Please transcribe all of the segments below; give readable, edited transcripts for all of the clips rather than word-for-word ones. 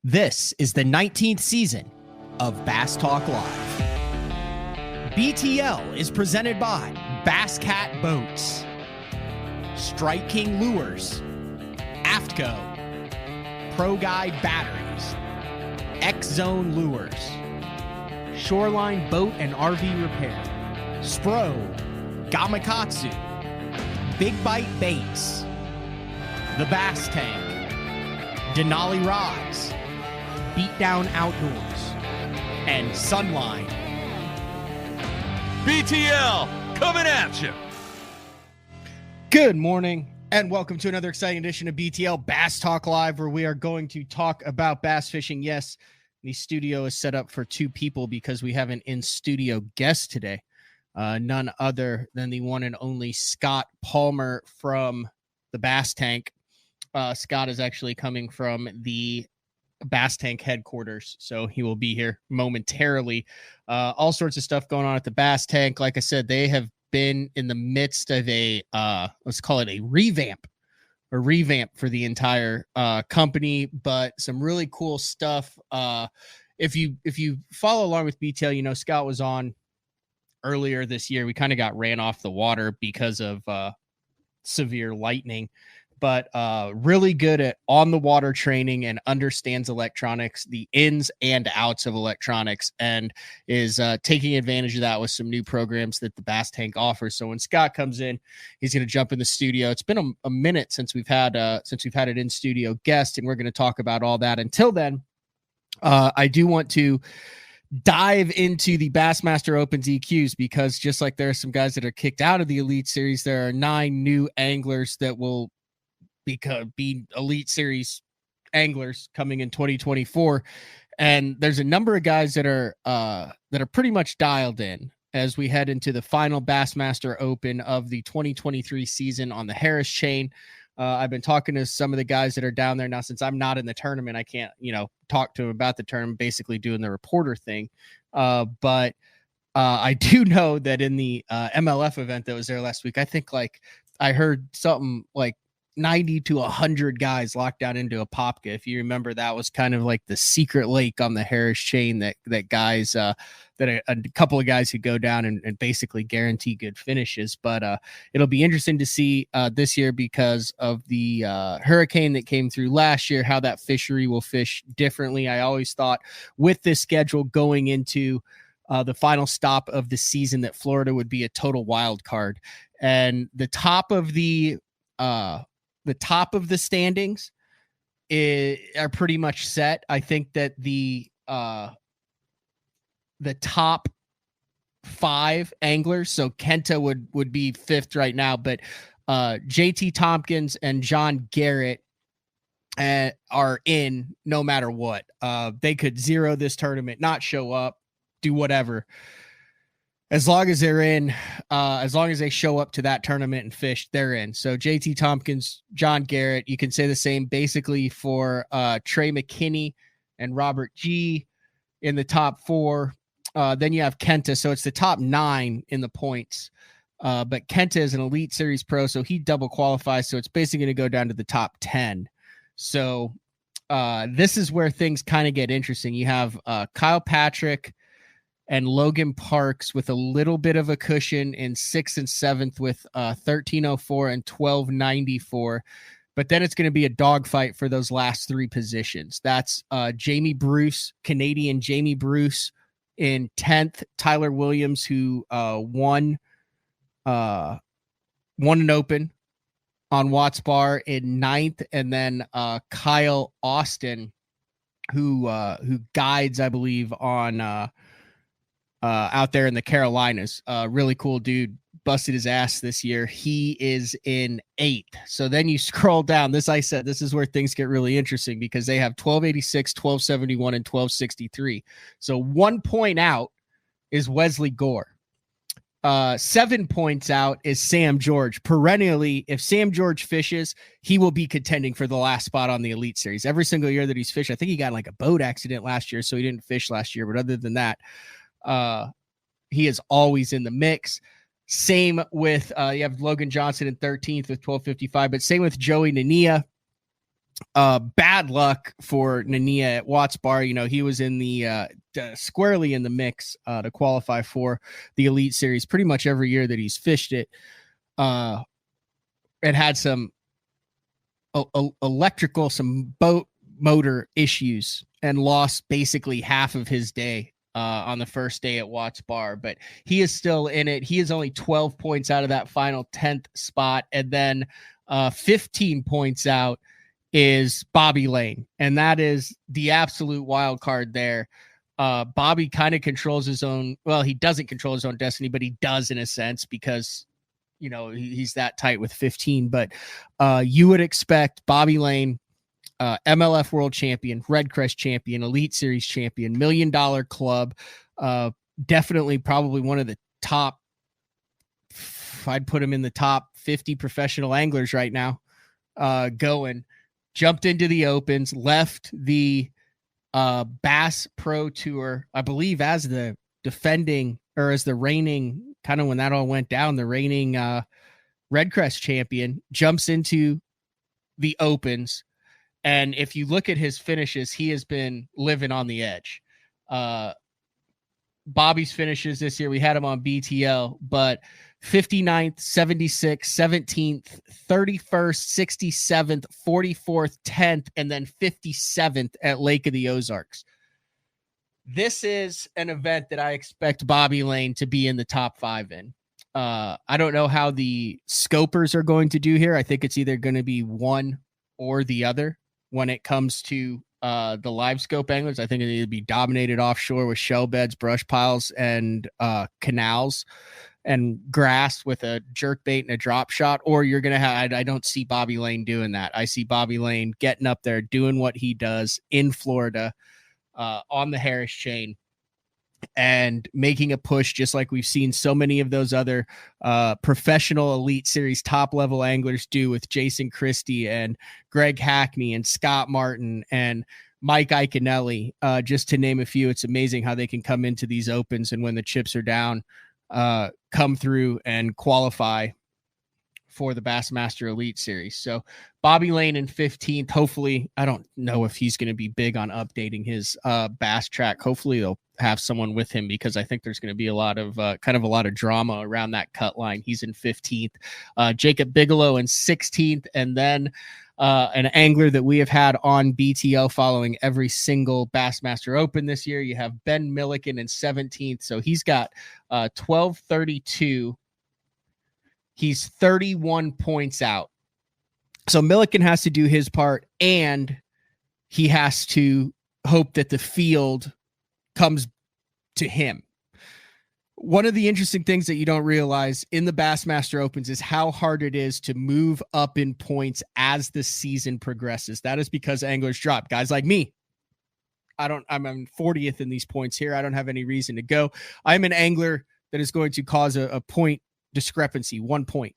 This is the 19th season of Bass Talk Live. BTL is presented by Bass Cat Boats, Strike King Lures, Aftco, Pro Guide Batteries, X-Zone Lures, Shoreline Boat and RV Repair, Spro, Gamakatsu, Big Bite Baits, The Bass Tank, Denali Rods, Beatdown Outdoors, and Sunline. BTL coming at you. Good morning, and welcome to another exciting edition of BTL Bass Talk Live, where we are going to talk about bass fishing. Yes, the studio is set up for two people because we have an in-studio guest today. None other than the one and only Scott Palmer from the Bass Tank. Scott is actually coming from the Bass Tank headquarters, so he will be here momentarily. All sorts of stuff going on at the Bass Tank. Like I said, they have been in the midst of a let's call it a revamp for the entire company, but some really cool stuff. If you follow along with BTL, you know Scott was on earlier this year. We kind of got ran off the water because of severe lightning, but really good at on the water training and understands electronics, the ins and outs of electronics, and is taking advantage of that with some new programs that the Bass Tank offers. So when Scott comes in, he's going to jump in the studio. It's been a minute since we've had an in studio guest, and we're going to talk about all that. Until then, I do want to dive into the Bassmaster Opens EQs, because just like there are some guys that are kicked out of the Elite Series, there are 9 new anglers that will be Elite Series anglers coming in 2024, and there's a number of guys that are pretty much dialed in as we head into the final Bassmaster Open of the 2023 season on the Harris chain. I've been talking to some of the guys that are down there now. Since I'm not in the tournament, I can't talk to them about the tournament, basically doing the reporter thing, but I do know that in the MLF event that was there last week, I think I heard something like 90 to 100 guys locked down into a Popka. If you remember, that was kind of like the secret lake on the Harris chain that guys, that a couple of guys could go down and basically guarantee good finishes. But it'll be interesting to see this year, because of the hurricane that came through last year, how that fishery will fish differently. I always thought with this schedule going into the final stop of the season that Florida would be a total wild card, and the top of the standings are pretty much set. I think that the top 5 anglers, so Kenta would be 5th right now, but JT Tompkins and John Garrett are in no matter what. They could zero this tournament, not show up, do whatever. As long as they're in, as long as they show up to that tournament and fish, they're in. So JT Tompkins, John Garrett, you can say the same basically for Trey McKinney and Robert G in the top 4. Then you have Kenta. So it's the top 9 in the points. But Kenta is an Elite Series pro, so he double qualifies. So it's basically going to go down to the top 10. So this is where things kind of get interesting. You have Kyle Patrick and Logan Parks with a little bit of a cushion in 6th and 7th with 1304 and 1294. But then it's going to be a dogfight for those last 3 positions. That's Jamie Bruce, Canadian Jamie Bruce in 10th, Tyler Williams, who won an open on Watts Bar in 9th, and then Kyle Austin, who guides, I believe, on out there in the Carolinas. Really cool dude, busted his ass this year. He is in 8th. So then you scroll down. This is where things get really interesting, because they have 1286, 1271, and 1263. So 1 point out is Wesley Gore. 7 points out is Sam George. Perennially, if Sam George fishes, he will be contending for the last spot on the Elite Series. Every single year that he's fished, I think he got like a boat accident last year, so he didn't fish last year. But other than that, he is always in the mix. Same with you have Logan Johnson in 13th with 1255, but same with Joey Nania Bad luck for Nania at Watts Bar. You know, he was in the squarely in the mix to qualify for the Elite Series pretty much every year that he's fished it. It had some electrical, some boat motor issues, and lost basically half of his day on the first day at Watts Bar, but he is still in it. He is only 12 points out of that final 10th spot, and then 15 points out is Bobby Lane, and that is the absolute wild card there. Bobby kind of controls his own, well, he doesn't control his own destiny, but he does in a sense, because you know he's that tight with 15. But you would expect Bobby Lane, MLF World Champion, Red Crest Champion, Elite Series Champion, $1 Million Club, definitely probably one of the top, I'd put him in the top 50 professional anglers right now, going. Jumped into the Opens, left the Bass Pro Tour, I believe, as the defending, or as the reigning, kind of when that all went down, the reigning Red Crest champion, jumps into the Opens. And if you look at his finishes, he has been living on the edge. Bobby's finishes this year, we had him on BTL, but 59th, 76th, 17th, 31st, 67th, 44th, 10th, and then 57th at Lake of the Ozarks. This is an event that I expect Bobby Lane to be in the top 5 in. I don't know how the scopers are going to do here. I think it's either going to be one or the other when it comes to the live scope anglers. I think it'll either be dominated offshore with shell beds, brush piles, and canals and grass with a jerk bait and a drop shot, or you're going to have, I don't see Bobby Lane doing that. I see Bobby Lane getting up there, doing what he does in Florida on the Harris chain, and making a push, just like we've seen so many of those other professional Elite Series top level anglers do with Jason Christie and Greg Hackney and Scott Martin and Mike Iaconelli, just to name a few. It's amazing how they can come into these Opens, and when the chips are down, come through and qualify for the Bassmaster Elite Series. So Bobby Lane in 15th. Hopefully, I don't know if he's going to be big on updating his bass track. Hopefully they'll have someone with him, because I think there's going to be a lot of a lot of drama around that cut line. He's in 15th. Jacob Bigelow in 16th, and then an angler that we have had on BTL following every single Bassmaster Open this year. You have Ben Milliken in 17th. So he's got 1232. He's 31 points out. So Milliken has to do his part, and he has to hope that the field comes to him. One of the interesting things that you don't realize in the Bassmaster Opens is how hard it is to move up in points as the season progresses. That is because anglers drop. Guys like me, I'm on 40th in these points here. I don't have any reason to go. I'm an angler that is going to cause a point discrepancy, 1 point,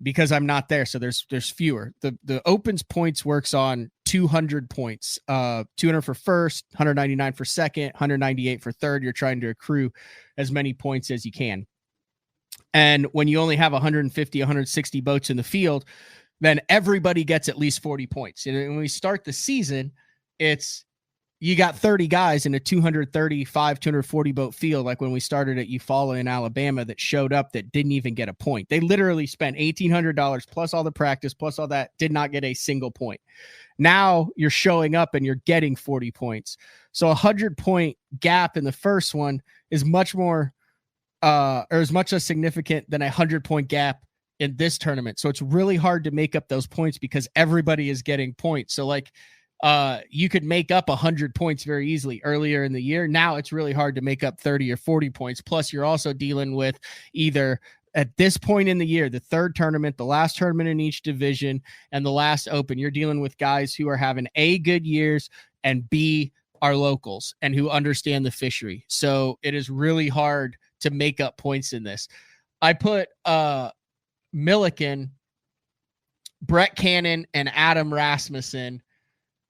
because I'm not there. So there's fewer. The Opens points works on 200 points, 200 for first, 199 for second, 198 for third. You're trying to accrue as many points as you can. And when you only have 150, 160 boats in the field, then everybody gets at least 40 points. And when we start the season, you got 30 guys in a 235, 240 boat field, like when we started at Eufaula in Alabama, that showed up that didn't even get a point. They literally spent $1,800 plus all the practice, plus all that, did not get a single point. Now you're showing up and you're getting 40 points. So 100-point gap in the first one is much more, or as much as significant than a 100-point gap in this tournament. So it's really hard to make up those points because everybody is getting points. So like, you could make up 100 points very easily earlier in the year. Now it's really hard to make up 30 or 40 points. Plus you're also dealing with either at this point in the year, the third tournament, the last tournament in each division, and the last Open, you're dealing with guys who are having A, good years, and B, are locals and who understand the fishery. So it is really hard to make up points in this. I put Milliken, Brett Cannon, and Adam Rasmussen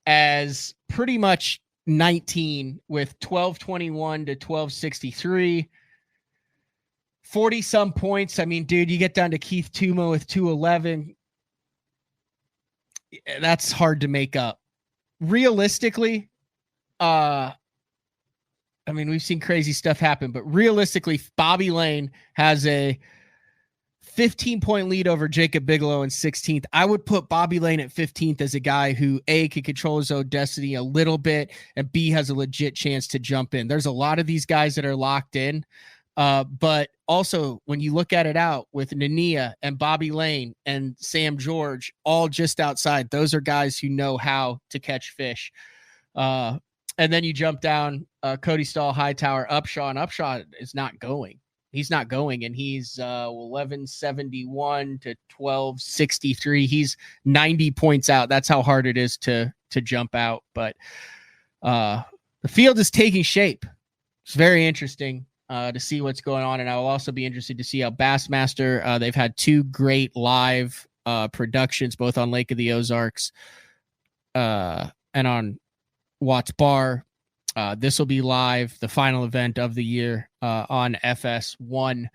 as pretty much 19 with 1221 to 1263, 40 some points. I mean, dude, you get down to Keith Tuma with 211. that's hard to make up. Realistically, I mean, we've seen crazy stuff happen, but realistically, Bobby Lane has a 15-point lead over Jacob Bigelow in 16th. I would put Bobby Lane at 15th as a guy who, A, can control his own destiny a little bit, and B, has a legit chance to jump in. There's a lot of these guys that are locked in, but also when you look at it out with Nania and Bobby Lane and Sam George, all just outside, those are guys who know how to catch fish. And then you jump down Cody Stahl, Hightower, Upshaw, and Upshaw is not going. He's not going, and he's 1171 to 1263. He's 90 points out. That's how hard it is to jump out. But the field is taking shape. It's very interesting to see what's going on, and I will also be interested to see how Bassmaster. They've had 2 great live productions, both on Lake of the Ozarks and on Watts Bar. This will be live, the final event of the year on FS1,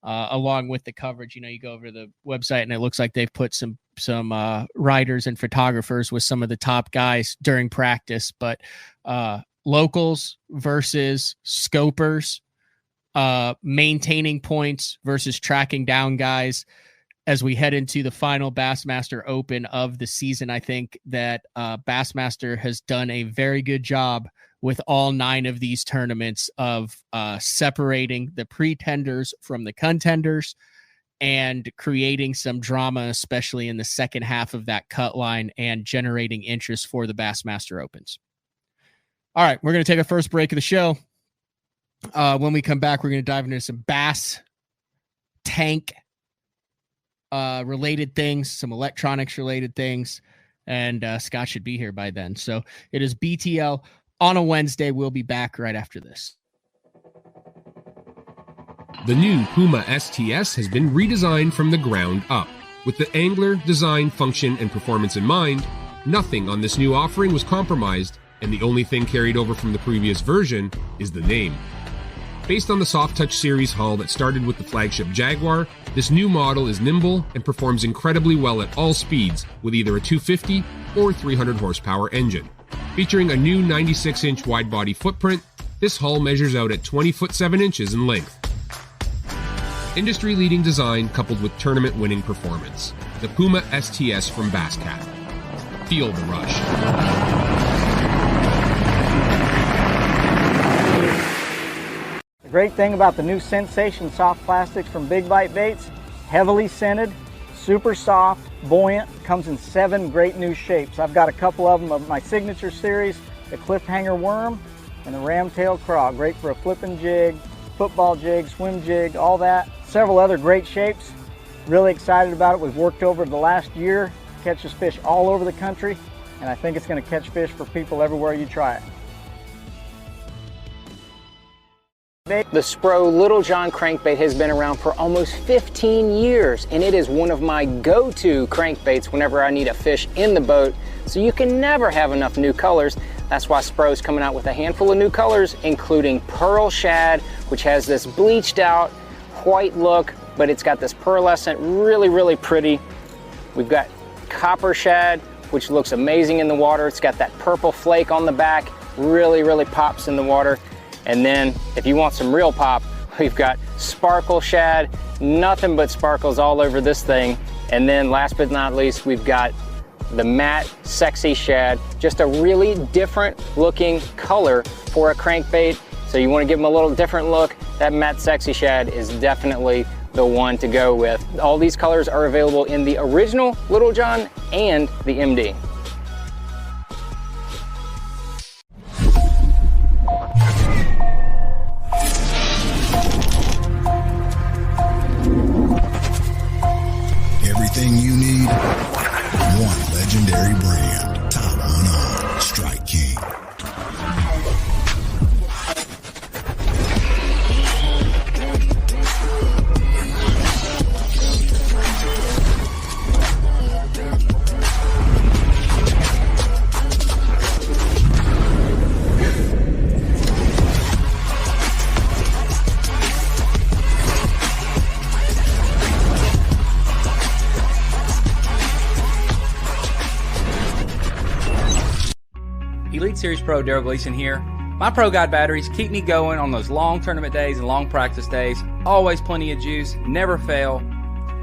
along with the coverage. You know, you go over to the website and it looks like they've put some riders and photographers with some of the top guys during practice, but locals versus scopers, maintaining points versus tracking down guys. As we head into the final Bassmaster Open of the season, I think that Bassmaster has done a very good job with all 9 of these tournaments of separating the pretenders from the contenders and creating some drama, especially in the second half of that cut line, and generating interest for the Bassmaster Opens. All right, we're going to take our first break of the show. When we come back, we're going to dive into some bass tank related things, some electronics related things, and Scott should be here by then. So it is BTL on a Wednesday. We'll be back right after this. The new Puma STS has been redesigned from the ground up. With the angler, design, function, and performance in mind, nothing on this new offering was compromised, and the only thing carried over from the previous version is the name. Based on the Soft Touch series hull that started with the flagship Jaguar, this new model is nimble and performs incredibly well at all speeds with either a 250 or 300 horsepower engine. Featuring a new 96-inch wide-body footprint, this hull measures out at 20 foot 7 inches in length. Industry-leading design coupled with tournament-winning performance. The Puma STS from Basscat. Feel the rush. The great thing about the new Sensation soft plastics from Big Bite Baits, heavily scented, super soft, buoyant, comes in 7 great new shapes. I've got a couple of them of my signature series, the cliffhanger worm and the ramtail craw. Great for a flipping jig, football jig, swim jig, all that. Several other great shapes. Really excited about it. We've worked over the last year, catches fish all over the country, and I think it's going to catch fish for people everywhere you try it. The Spro Little John crankbait has been around for almost 15 years, and it is one of my go-to crankbaits whenever I need a fish in the boat, so you can never have enough new colors. That's why Spro's coming out with a handful of new colors, including Pearl Shad, which has this bleached out white look, but it's got this pearlescent, really pretty. We've got Copper Shad, which looks amazing in the water. It's got that purple flake on the back, really pops in the water. And then if you want some real pop, we've got Sparkle Shad, nothing but sparkles all over this thing. And then last but not least, we've got the matte Sexy Shad, just a really different looking color for a crankbait. So you want to give them a little different look, that matte Sexy Shad is definitely the one to go with. All these colors are available in the original Little John and the MD. Everything you need, one legendary brand. Top on Strike King. Series Pro Daryl Gleason here. My Pro Guide batteries keep me going on those long tournament days and long practice days. Always plenty of juice, never fail.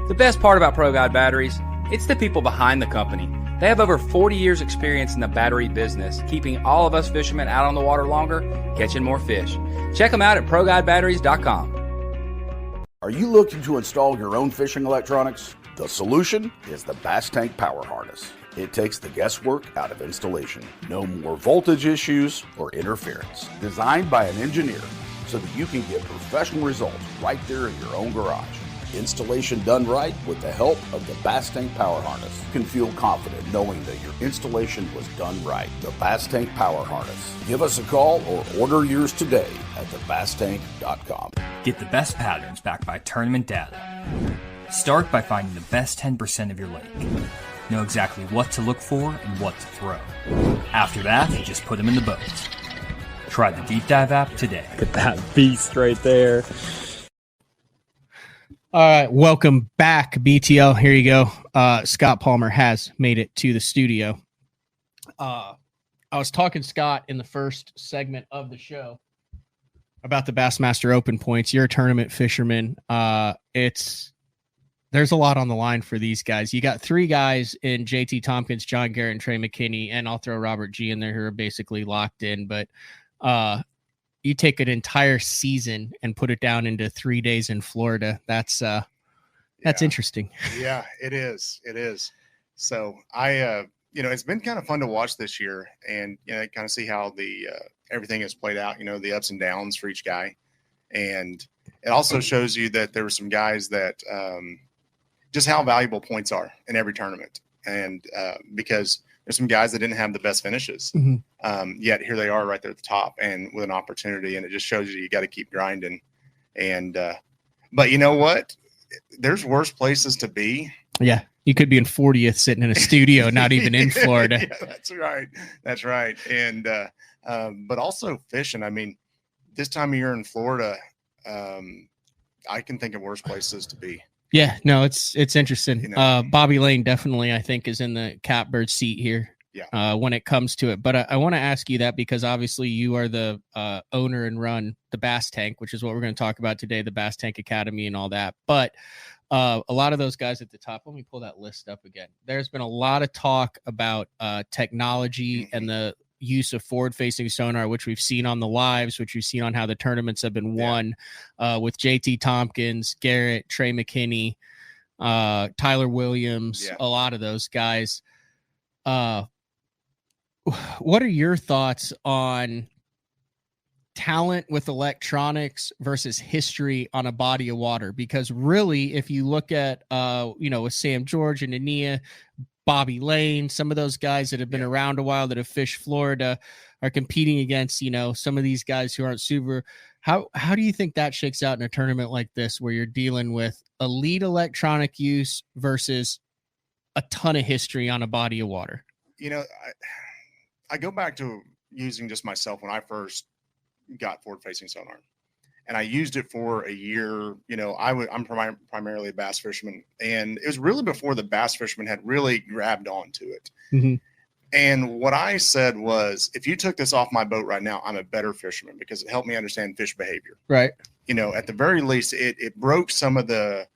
The best part about Pro Guide batteries, it's the people behind the company. They have over 40 years experience in the battery business, keeping all of us fishermen out on the water longer, catching more fish. Check them out at ProGuideBatteries.com. Are you looking to install your own fishing electronics? The solution is the Bass Tank Power Harness. It takes the guesswork out of installation. No more voltage issues or interference. Designed by an engineer so that you can get professional results right there in your own garage. Installation done right with the help of the Bass Tank Power Harness. You can feel confident knowing that your installation was done right. The Bass Tank Power Harness. Give us a call or order yours today at thebasstank.com. Get the best patterns backed by tournament data. Start by finding the best 10% of your lake. Know exactly what to look for and what to throw. After that, just put them in the boat. Try the Deep Dive app today. Look at that beast right there. All right, welcome back, BTL. Here you go. Scott Palmer has made it to the studio. I was talking, Scott, in the first segment of the show about the Bassmaster Open points. You're a tournament fisherman. There's a lot on the line for these guys. You got three guys in JT Tompkins, John Garrett, and Trey McKinney, and I'll throw Robert G in there who are basically locked in. But you take an entire season and put it down into 3 days in Florida. That's interesting. Yeah, it is. It is. So it's been kind of fun to watch this year and, kind of see how the everything has played out, the ups and downs for each guy. And it also shows you that there were some guys that just how valuable points are in every tournament. And because there's some guys that didn't have the best finishes, yet here they are right there at the top and with an opportunity. And it just shows you got to keep grinding. And but you know what? There's worse places to be. Yeah. You could be in 40th sitting in a studio, not even in Florida. Yeah, that's right. That's right. And but also fishing. I mean, this time of year in Florida, I can think of worse places to be. Yeah, no, it's interesting. Bobby Lane definitely, I think, is in the catbird seat here. Yeah. When it comes to it, but I want to ask you that because obviously you are the owner and run the Bass Tank, which is what we're going to talk about today, the Bass Tank Academy and all that. But a lot of those guys at the top. Let me pull that list up again. There's been a lot of talk about technology and the use of forward-facing sonar, which we've seen on the lives, which we've seen on how the tournaments have been won with JT Tompkins, Garrett, Trey McKinney, Tyler Williams, a lot of those guys. What are your thoughts on talent with electronics versus history on a body of water? Because really, if you look at, with Sam George and Ania, Bobby Lane, some of those guys that have been around a while that have fished Florida are competing against, some of these guys who aren't super. How do you think that shakes out in a tournament like this where you're dealing with elite electronic use versus a ton of history on a body of water? I go back to using just myself when I first got forward-facing sonar. And I used it for a year. I'm primarily a bass fisherman, and it was really before the bass fishermen had really grabbed onto it. Mm-hmm. And what I said was, if you took this off my boat right now, I'm a better fisherman because it helped me understand fish behavior. Right. At the very least, it broke some of the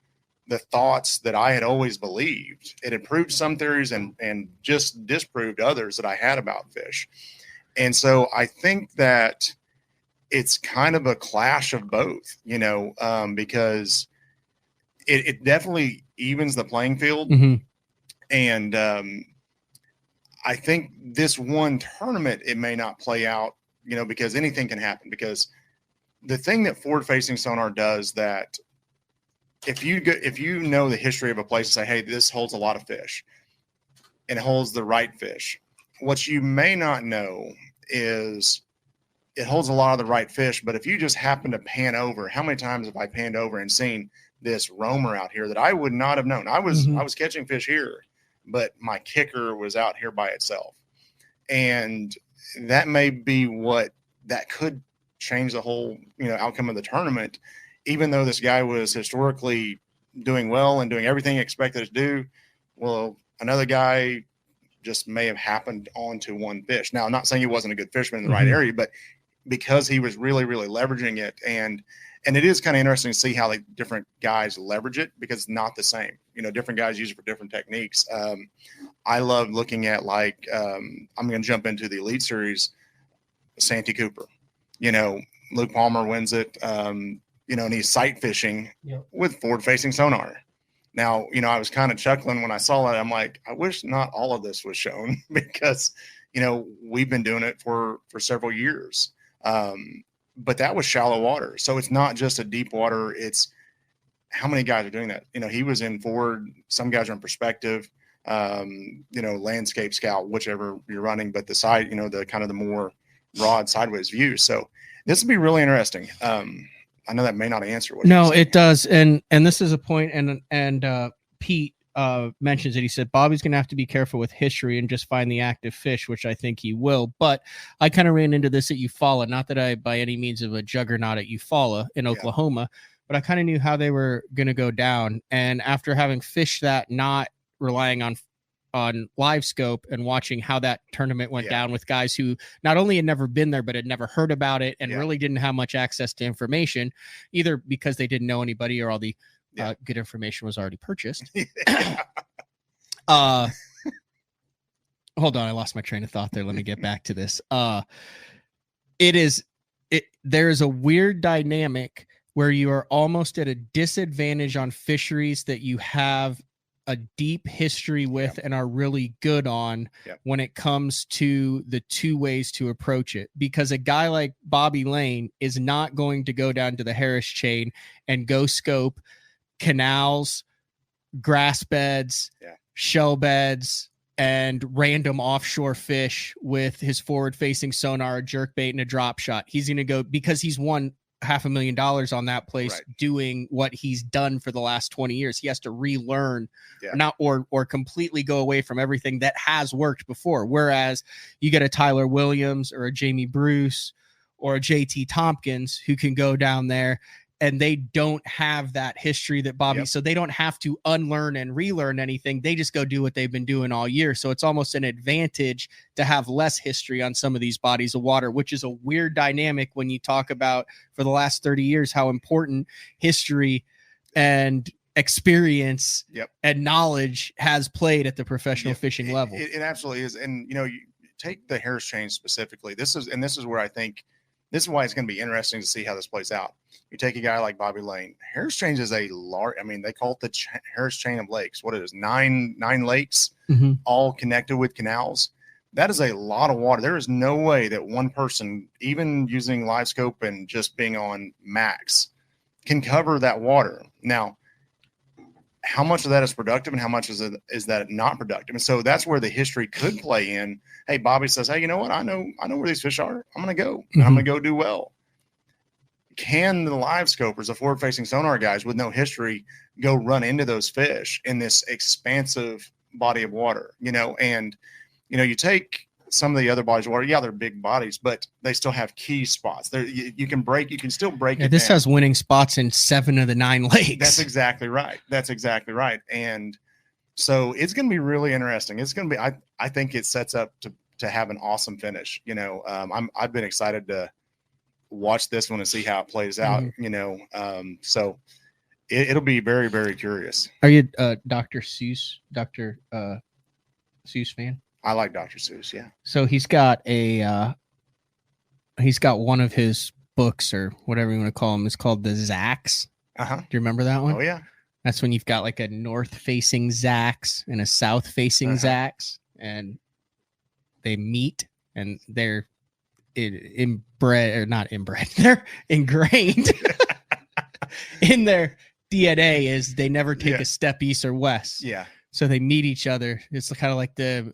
thoughts that I had always believed. It improved some theories and just disproved others that I had about fish. And so I think that it's kind of a clash of both, because it definitely evens the playing field. Mm-hmm. And I think this one tournament, it may not play out, because anything can happen. Because the thing that forward-facing sonar does that if you know the history of a place and say, hey, this holds a lot of fish and it holds the right fish, what you may not know is it holds a lot of the right fish. But if you just happen to pan over, how many times have I panned over and seen this roamer out here that I would not have known? I was catching fish here, but my kicker was out here by itself. And that may be what that could change the whole, outcome of the tournament, even though this guy was historically doing well and doing everything expected to do. Well, another guy just may have happened onto one fish. Now, I'm not saying he wasn't a good fisherman in the right area, but because he was really, really leveraging it, and it is kind of interesting to see how like different guys leverage it, because it's not the same. Different guys use it for different techniques. I love looking at I'm going to jump into the Elite Series, Santee Cooper. Luke Palmer wins it. And he's sight fishing with forward-facing sonar. Now, I was kind of chuckling when I saw that. I'm like, I wish not all of this was shown, because, we've been doing it for several years. But that was shallow water. So it's not just a deep water. It's how many guys are doing that. He was in forward. Some guys are in perspective, landscape scout, whichever you're running, but the side, the kind of the more broad sideways view. So this would be really interesting. I know that may not answer what. No, it does. And this is a point. And Pete mentions it. He said Bobby's going to have to be careful with history and just find the active fish, which I think he will. But I kind of ran into this at Eufaula. Not that I by any means of a juggernaut at Eufaula in Oklahoma, but I kind of knew how they were going to go down. And after having fished that, not relying on live scope and watching how that tournament went down with guys who not only had never been there, but had never heard about it and really didn't have much access to information, either because they didn't know anybody or all the good information was already purchased. Hold on. I lost my train of thought there. Let me get back to this. There's a weird dynamic where you are almost at a disadvantage on fisheries that you have a deep history with and are really good on when it comes to the two ways to approach it. Because a guy like Bobby Lane is not going to go down to the Harris chain and go scope canals, grass beds, shell beds, and random offshore fish with his forward facing sonar, a jerk bait, and a drop shot. He's going to go, because he's won $500,000 on that place doing what he's done for the last 20 years. He has to relearn or completely go away from everything that has worked before. Whereas you get a Tyler Williams or a Jamie Bruce or a JT Tompkins who can go down there and they don't have that history that Bobby, so they don't have to unlearn and relearn anything. They just go do what they've been doing all year. So it's almost an advantage to have less history on some of these bodies of water, which is a weird dynamic when you talk about for the last 30 years, how important history and experience and knowledge has played at the professional fishing level. It absolutely is. And, you take the Harris chain specifically. This is where I think, this is why it's going to be interesting to see how this plays out. You take a guy like Bobby Lane. Harris chain is a large, they call it the Harris chain of lakes. What it is, nine lakes, all connected with canals. That is a lot of water. There is no way that one person, even using live scope and just being on max, can cover that water. Now, how much of that is productive and how much is that not productive? And so that's where the history could play in. Hey, Bobby says, hey, you know what? I know where these fish are. I'm going to go and I'm going to go do well. Can the live scopers, the forward facing sonar guys with no history, go run into those fish in this expansive body of water? And you take some of the other bodies of water. Yeah, they're big bodies, but they still have key spots. There, you can still break it. This down. has winning spots in 7 of the 9 lakes. That's exactly right. And so it's going to be really interesting. It's going to be, I think it sets up to have an awesome finish. I've been excited to watch this one and see how it plays out, so it'll be very, very curious. Are you Dr. Seuss fan? I like Dr. Seuss. Yeah. So he's got one of his books or whatever you want to call them. It's called the Zacks. Do you remember that one? Oh yeah. That's when you've got like a north facing Zacks and a south facing Zacks, and they meet and they're not inbred. They're ingrained in their DNA is they never take a step east or west. Yeah. So they meet each other. It's kind of like the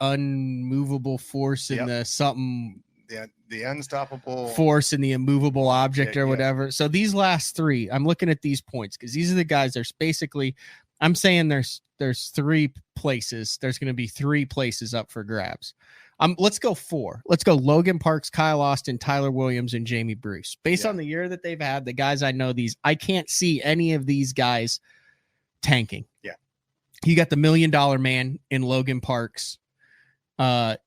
unmovable force and the something. The unstoppable force and the immovable object or whatever. So these last 3, I'm looking at these points because these are the guys. There's basically, I'm saying there's 3 places. There's going to be 3 places up for grabs. Let's go 4. Let's go Logan Parks, Kyle Austin, Tyler Williams, and Jamie Bruce. Based on the year that they've had, the guys I know, I can't see any of these guys tanking. Yeah. You got the $1 million man in Logan Parks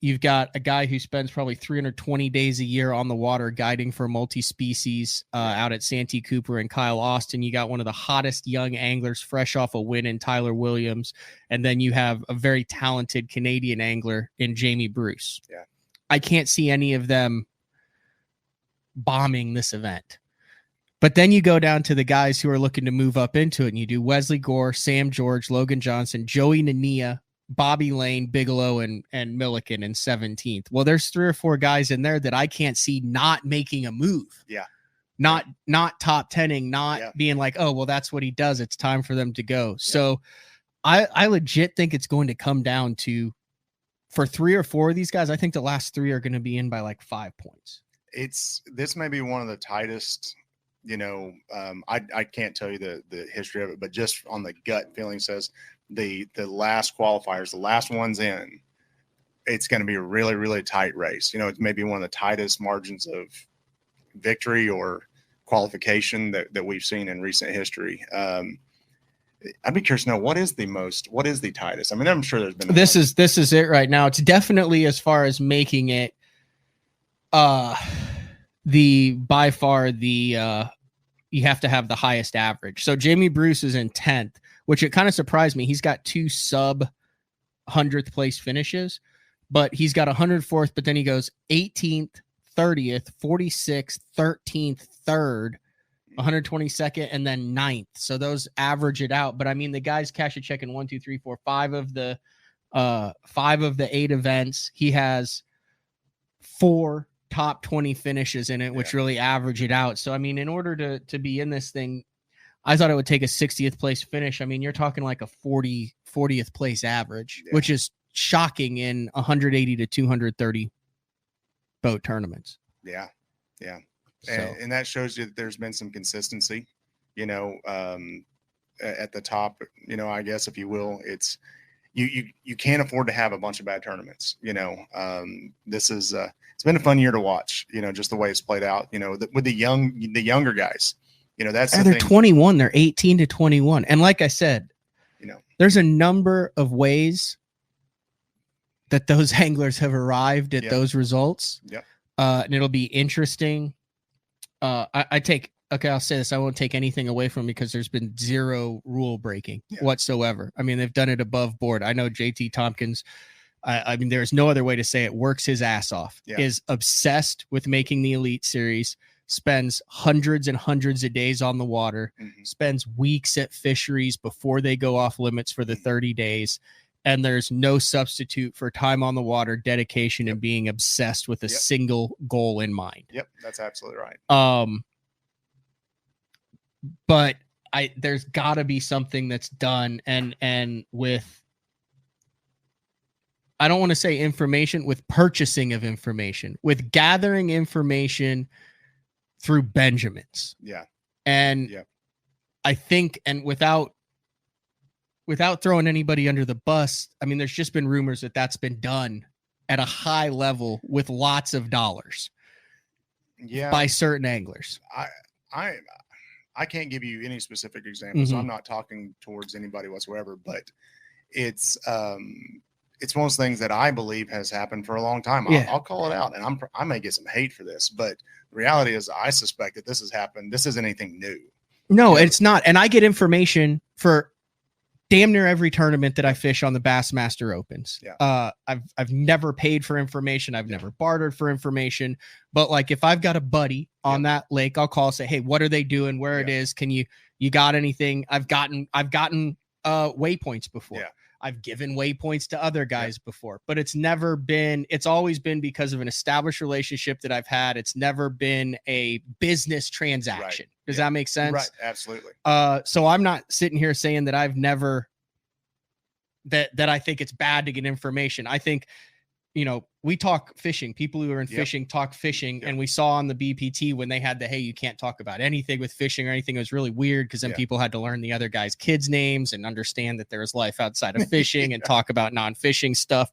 You've got a guy who spends probably 320 days a year on the water guiding for multi-species out at Santee Cooper and Kyle Austin. You got one of the hottest young anglers fresh off a win in Tyler Williams. And then you have a very talented Canadian angler in Jamie Bruce. Yeah. I can't see any of them bombing this event. But then you go down to the guys who are looking to move up into it, and you do Wesley Gore, Sam George, Logan Johnson, Joey Nania, Bobby Lane, Bigelow, and Milliken in 17th. Well, there's 3 or 4 guys in there that I can't see not making a move. Yeah. Not top 10ing, not being like, oh, well, that's what he does. It's time for them to go. Yeah. So I legit think it's going to come down to, for 3 or 4 of these guys, I think the last 3 are going to be in by like 5 points. This may be one of the tightest, I can't tell you the history of it, but just on the gut feeling says the last qualifiers, the last ones in, it's going to be a really, really tight race. It's maybe one of the tightest margins of victory or qualification that we've seen in recent history. I'd be curious to know what is the tightest. I mean, I'm sure there's been this is it right now. It's definitely, as far as making it by far you have to have the highest average. So Jamie Bruce is in 10th, which it kind of surprised me. He's got 2 sub 100th place finishes, but he's got 104th, but then he goes 18th, 30th, 46th, 13th, 3rd, 122nd, and then 9th. So those average it out. But I mean, the guys cash a check in 1, 2, 3, 4, 5 of the 8 events. He has 4 top 20 finishes in it, which really average it out. So, I mean, in order to be in this thing, I thought it would take a 60th place finish. I mean, you're talking like a 40th place average, which is shocking in 180 to 230 boat tournaments. Yeah. So. And that shows you that there's been some consistency, at the top, I guess, if you will. It's you can't afford to have a bunch of bad tournaments. This is it's been a fun year to watch, just the way it's played out, with the younger guys, that's they're 21, they're 18 to 21. And like I said, there's a number of ways that those anglers have arrived at those results. Yep. And it'll be interesting. I'll say this. I won't take anything away from it because there's been 0 rule breaking whatsoever. I mean, they've done it above board. I know JT Tompkins, I mean, there's no other way to say it, works his ass off, is obsessed with making the Elite Series, spends hundreds and hundreds of days on the water, spends weeks at fisheries before they go off limits for the 30 days. And there's no substitute for time on the water, dedication, and being obsessed with a single goal in mind. Yep, that's absolutely right. But there's got to be something that's done, and with, I don't want to say information, with purchasing of information, with gathering information through Benjamins. Yeah. And I think, and without throwing anybody under the bus, I mean, there's just been rumors that that's been done at a high level with lots of dollars by certain anglers. I can't give you any specific examples. I'm not talking towards anybody whatsoever, but it's one of those things that I believe has happened for a long time. I'll call it out, and I may get some hate for this, but the reality is I suspect that this has happened. This isn't anything new. No, it's not. And I get information for damn near every tournament that I fish on the Bassmaster Opens. Yeah. I've never paid for information. I've never bartered for information. But like, if I've got a buddy on that lake, I'll call and say, hey, what are they doing? Where it is? Can you got anything? I've gotten waypoints before. Yeah. I've given waypoints to other guys before, but it's always been because of an established relationship that I've had. It's never been a business transaction. Right. Does that make sense? Right. Absolutely. So I'm not sitting here saying that I've never, that I think it's bad to get information. I think, we talk fishing. People who are in fishing talk fishing. And we saw on the BPT when they had hey, you can't talk about anything with fishing or anything. It was really weird because then people had to learn the other guys' kids' names and understand that there is life outside of fishing and talk about non-fishing stuff.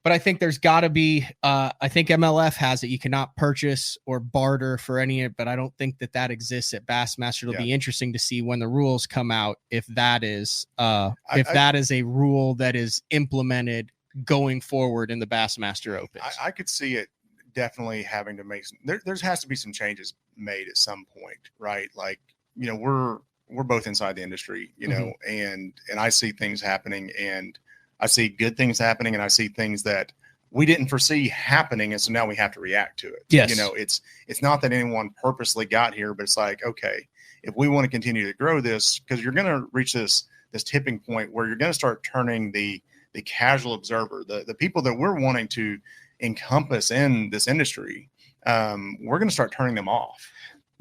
But I think there's got to be, I think MLF has it. You cannot purchase or barter for any of it, but I don't think that exists at Bassmaster. It'll be interesting to see when the rules come out, if that is, that is a rule that is implemented going forward in the Bassmaster Opens? I could see it definitely having to make there has to be some changes made at some point, right? Like, we're both inside the industry, and I see things happening, and I see good things happening, and I see things that we didn't foresee happening, and so now we have to react to it. Yes. It's not that anyone purposely got here, but it's like, okay, if we want to continue to grow this, because you're going to reach this tipping point where you're going to start turning the casual observer, the people that we're wanting to encompass in this industry, we're going to start turning them off.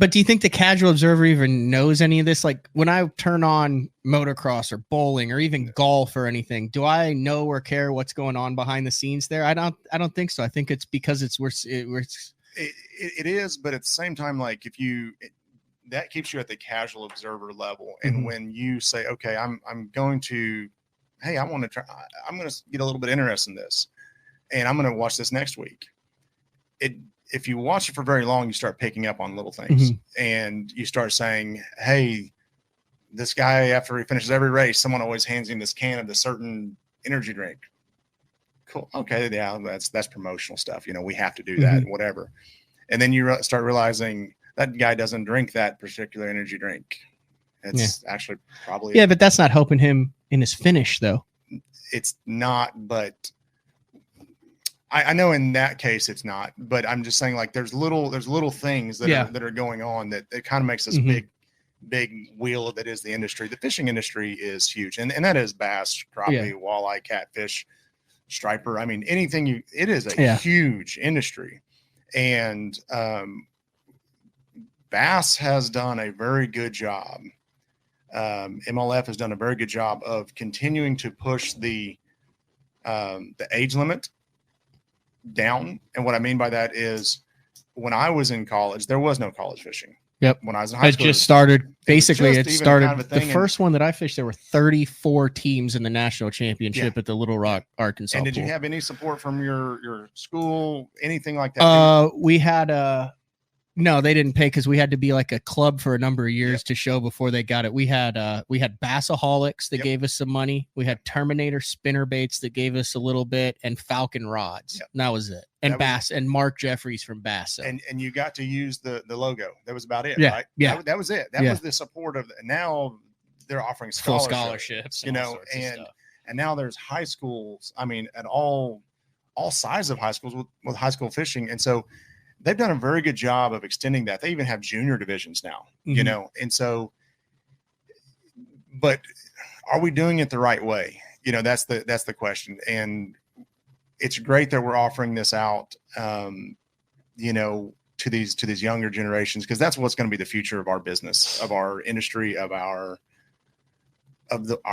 But do you think the casual observer even knows any of this? Like when I turn on motocross or bowling or even golf or anything, do I know or care what's going on behind the scenes there? I don't think so. I think it's because it is, but at the same time, like that keeps you at the casual observer level. And when you say, okay, I'm going to, hey, I'm going to get a little bit interested in this, and I'm going to watch this next week. If you watch it for very long, you start picking up on little things, and you start saying, hey, this guy, after he finishes every race, someone always hands him this can of this certain energy drink. Cool. Okay. Yeah. That's promotional stuff. We have to do that, whatever. And then you start realizing that guy doesn't drink that particular energy drink. It's actually probably, but that's not helping him in his finish though. It's not, but I know in that case it's not, but I'm just saying, like, there's little things that are going on that it kind of makes this big wheel that is the industry. The fishing industry is huge, and that is bass, crappie, walleye, catfish, striper. I mean, anything it is a huge industry, and bass has done a very good job. MLF has done a very good job of continuing to push the age limit down. And what I mean by that is, when I was in college, there was no college fishing. Yep. When I was in high school, it started the thing. first one that I fished, there were 34 teams in the national championship at the Little Rock, Arkansas. And did you have any support from your school, anything like that? We had no, they didn't pay, because we had to be like a club for a number of years to show before they got it. We had Bassaholics that gave us some money. We had Terminator spinner baits that gave us a little bit, and Falcon rods. And that was it. And and Mark Jeffries from Bass. And you got to use the logo. That was about it, right? Yeah. That was it. That was the support of now they're offering full scholarships, and now there's high schools. I mean, at all sizes of high schools with high school fishing. And so they've done a very good job of extending that. They even have junior divisions now, and so, but are we doing it the right way? That's the question. And it's great that we're offering this out, to these younger generations, because that's what's going to be the future of our business, of our industry, of our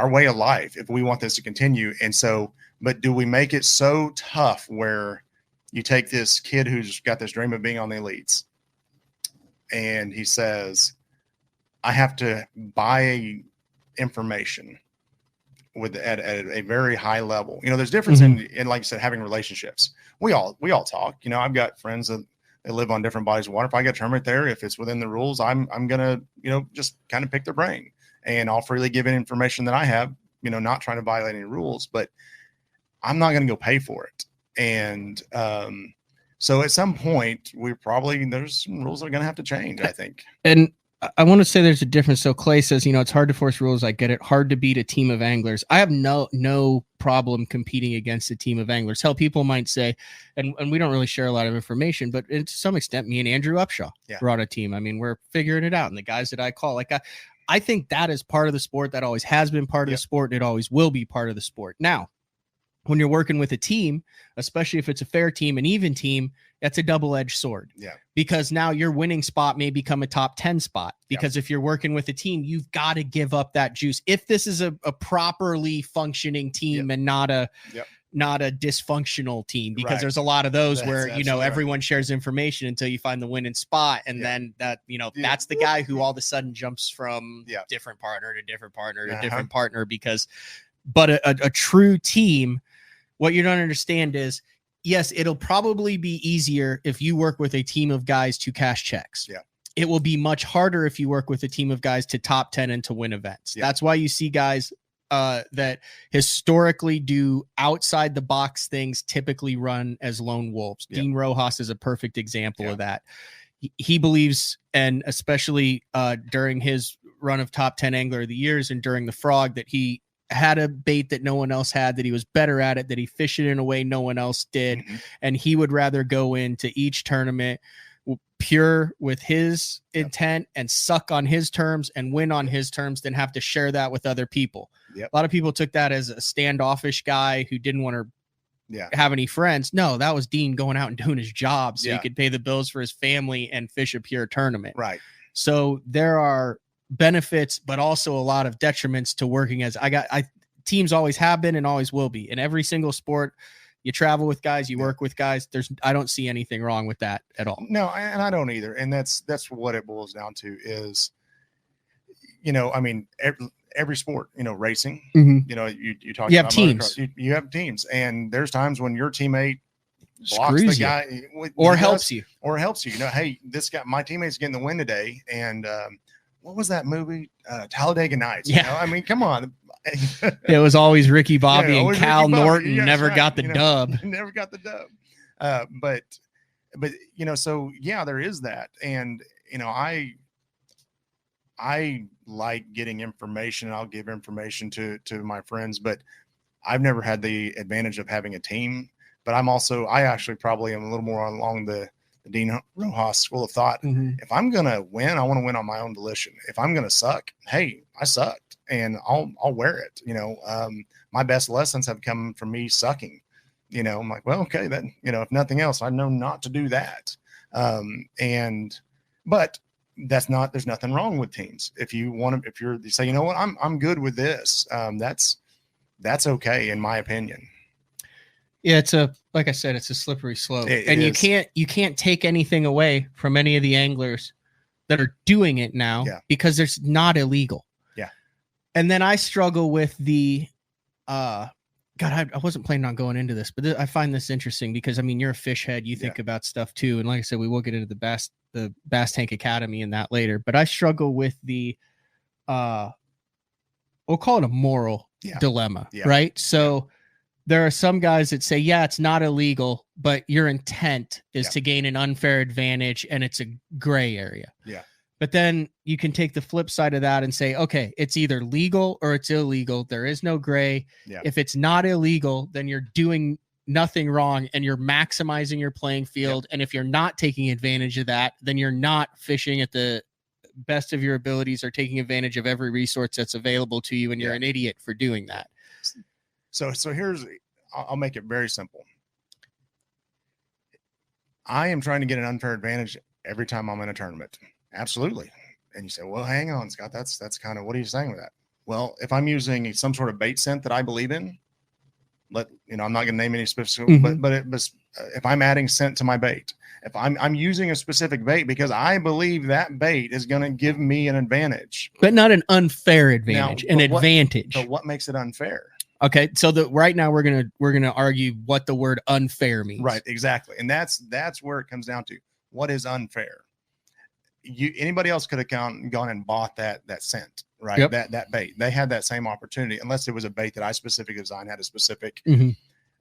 way of life, if we want this to continue. And so, but do we make it so tough where you take this kid who's got this dream of being on the elites, and he says, I have to buy information at a very high level. There's difference in, like you said, having relationships. We all talk. I've got friends that live on different bodies of water. If I get a tournament there, if it's within the rules, I'm gonna just kind of pick their brain, and I'll freely give any information that I have. Not trying to violate any rules, but I'm not gonna go pay for it. And so at some point, there's some rules that are going to have to change, I think. And I want to say there's a difference. So Clay says, it's hard to force rules. I get it. Hard to beat a team of anglers. I have no problem competing against a team of anglers. Hell, people might say, and we don't really share a lot of information, but to some extent, me and Andrew Upshaw brought a team. I mean, we're figuring it out. And the guys that I call, I think that is part of the sport. That always has been part of the sport. And it always will be part of the sport. Now, when you're working with a team, especially if it's a fair team, an even team, that's a double-edged sword. Yeah. Because now your winning spot may become a top 10 spot. Because if you're working with a team, you've got to give up that juice. If this is a properly functioning team and not a dysfunctional team, because there's a lot of those where, everyone shares information until you find the winning spot. And then that, that's the guy who all of a sudden jumps from different partner to different partner to different partner but a true team, what you don't understand is, yes, it'll probably be easier if you work with a team of guys to cash checks. Yeah. It will be much harder if you work with a team of guys to top 10 and to win events. Yeah. That's why you see guys that historically do outside the box things typically run as lone wolves. Yep. Dean Rojas is a perfect example of that. He believes, and especially during his run of top 10 angler of the years and during the Frog, that he had a bait that no one else had, that he was better at it, that he fished it in a way no one else did. And he would rather go into each tournament pure with his intent and suck on his terms and win on his terms than have to share that with other people. A lot of people took that as a standoffish guy who didn't want to have any friends. No, that was Dean going out and doing his job so he could pay the bills for his family and fish a pure tournament. Right. So there are benefits, but also a lot of detriments to working as teams always have been and always will be in every single sport. You travel with guys, you work with guys. I don't see anything wrong with that at all. No, and I don't either. And that's what it boils down to is, I mean, every sport, racing, you talk you about have teams, you have teams, and there's times when your teammate blocks screws the guy or helps you. Hey, this guy, my teammate's getting the win today. And what was that movie? Talladega Nights. I mean, come on. It was always Ricky Bobby and Cal Norton never got the dub. Never got the dub. But so there is that. And, I like getting information. I'll give information to my friends, but I've never had the advantage of having a team. But I actually probably am a little more along the Dean Rojas school of thought. If I'm going to win, I want to win on my own volition. If I'm going to suck, hey, I sucked and I'll wear it. My best lessons have come from me sucking. I'm like, well, okay, then, if nothing else, I know not to do that. But there's nothing wrong with teams. If you say, you know what, I'm good with this. That's okay. In my opinion. Yeah. Like I said, it's a slippery slope, and you can't take anything away from any of the anglers that are doing it now because it's not illegal. Yeah. And then I struggle with the, I wasn't planning on going into this, but I find this interesting because, I mean, you're a fish head, you think about stuff too. And like I said, we will get into the Bass Tank Academy and that later, but I struggle with the, we'll call it a moral dilemma, right? So there are some guys that say, it's not illegal, but your intent is to gain an unfair advantage and it's a gray area. Yeah. But then you can take the flip side of that and say, okay, it's either legal or it's illegal. There is no gray. Yeah. If it's not illegal, then you're doing nothing wrong and you're maximizing your playing field. And if you're not taking advantage of that, then you're not fishing at the best of your abilities or taking advantage of every resource that's available to you. And you're an idiot for doing that. So I'll make it very simple. I am trying to get an unfair advantage every time I'm in a tournament. Absolutely. And you say, well, hang on, Scott, that's kind of, what are you saying with that? Well, if I'm using some sort of bait scent that I believe in, I'm not going to name any specific, but if I'm adding scent to my bait, if I'm using a specific bait because I believe that bait is going to give me an advantage, but not an unfair advantage, advantage. But what makes it unfair? Okay, so right now we're gonna argue what the word unfair means. Right, exactly, and that's where it comes down to. What is unfair? Anybody else could have gone and bought that scent, right? Yep. That bait. They had that same opportunity, unless it was a bait that I specifically designed, had a specific.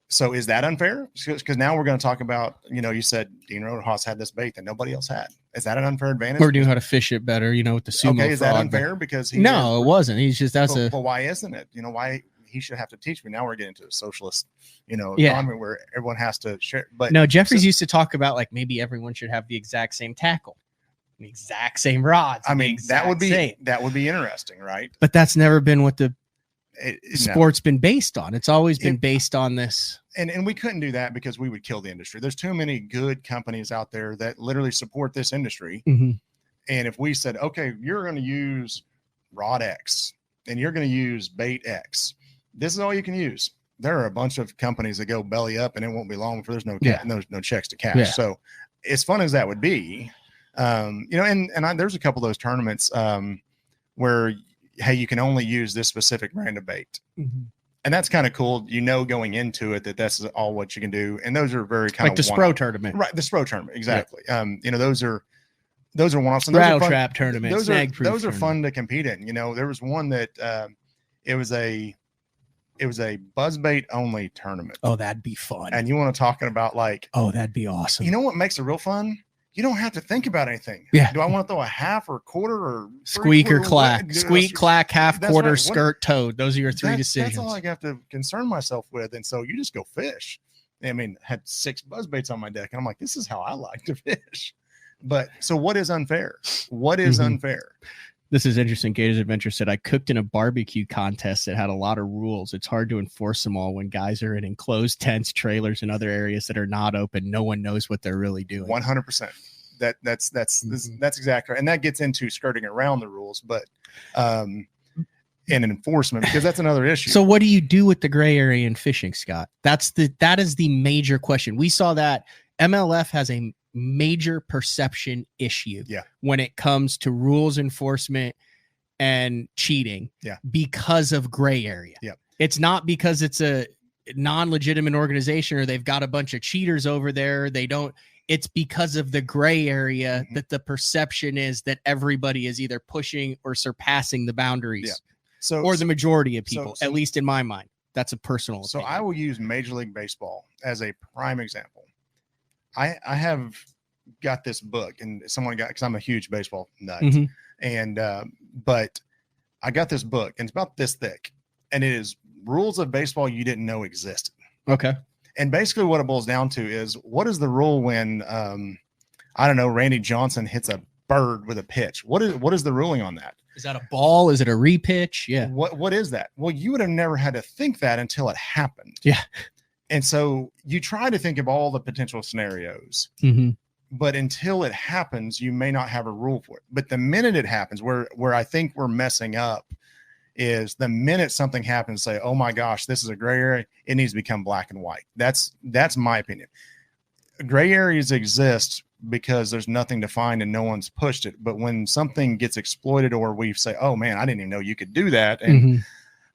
So is that unfair? Because now we're going to talk about, you said Dean Rojas had this bait that nobody else had. Is that an unfair advantage? Or knew how to fish it better, with the sumo. Okay, is that unfair? Because it wasn't. He's just well, why isn't it? Why he should have to teach me? Now we're getting to a socialist, economy where everyone has to share. But no, Jeffries used to talk about like maybe everyone should have the exact same tackle, the exact same rods. I mean, that would be interesting, right? But that's never been what the sport's been based on. It's always been based on this. And we couldn't do that because we would kill the industry. There's too many good companies out there that literally support this industry. And if we said, okay, you're going to use rod X and you're going to use bait X, this is all you can use. There are a bunch of companies that go belly up and it won't be long before there's no checks to cash. So as fun as that would be, there's a couple of those tournaments where, hey, you can only use this specific brand of bait. And that's kind of cool, going into it that's all what you can do. And those are very kind of like the Spro tournament, right? The Spro tournament, exactly. Those are one-offs. Rattle trap tournament. Those are fun to compete in. There was one that it was a buzzbait only tournament. Oh, that'd be fun. And you want to talk about like, oh, that'd be awesome. You know what makes it real fun? You don't have to think about anything. Yeah. Do I want to throw a half or quarter or squeak or clack? Squeak, clack, half, quarter, right. skirt, toad. Those are your three decisions. That's all I have to concern myself with. And so you just go fish. I mean, had 6 buzzbaits on my deck, and I'm like, this is how I like to fish. But so what is unfair? What is unfair? This is interesting. Gators Adventure said, I cooked in a barbecue contest that had a lot of rules. It's hard to enforce them all when guys are in enclosed tents, trailers, and other areas that are not open. No one knows what they're really doing. 100%. That's exactly right. And that gets into skirting around the rules, but and enforcement, because that's another issue. So what do you do with the gray area in fishing, Scott? That is the major question. We saw that MLF has a major perception issue when it comes to rules enforcement and cheating because of gray area. It's not because it's a non-legitimate organization or they've got a bunch of cheaters over there. It's because of the gray area that the perception is that everybody is either pushing or surpassing the boundaries. Or the majority of people, at least in my mind. That's a personal opinion. So I will use Major League Baseball as a prime example. I have got this book, and someone got, because I'm a huge baseball nut, and but I got this book, and it's about this thick, and it is rules of baseball you didn't know existed. Okay. And basically what it boils down to is, what is the rule when I don't know, Randy Johnson hits a bird with a pitch? What is the ruling on that? Is that a ball? Is it a repitch? Yeah. What is that? Well, you would have never had to think that until it happened. Yeah. And so you try to think of all the potential scenarios, but until it happens, you may not have a rule for it. But the minute it happens, where I think we're messing up is the minute something happens, say, oh my gosh, this is a gray area, it needs to become black and white. That's my opinion. Gray areas exist because there's nothing defined and no one's pushed it. But when something gets exploited, or we say, oh man, I didn't even know you could do that, and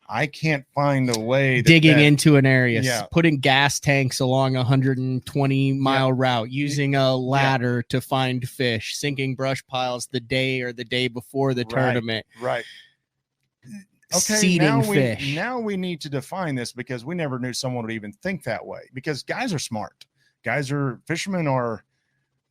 I can't find a way digging into an area, putting gas tanks along a 120-mile route, using a ladder to find fish, sinking brush piles the day before the tournament. Right. Okay, seeding fish. Now we need to define this, because we never knew someone would even think that way, because guys are smart. Fishermen are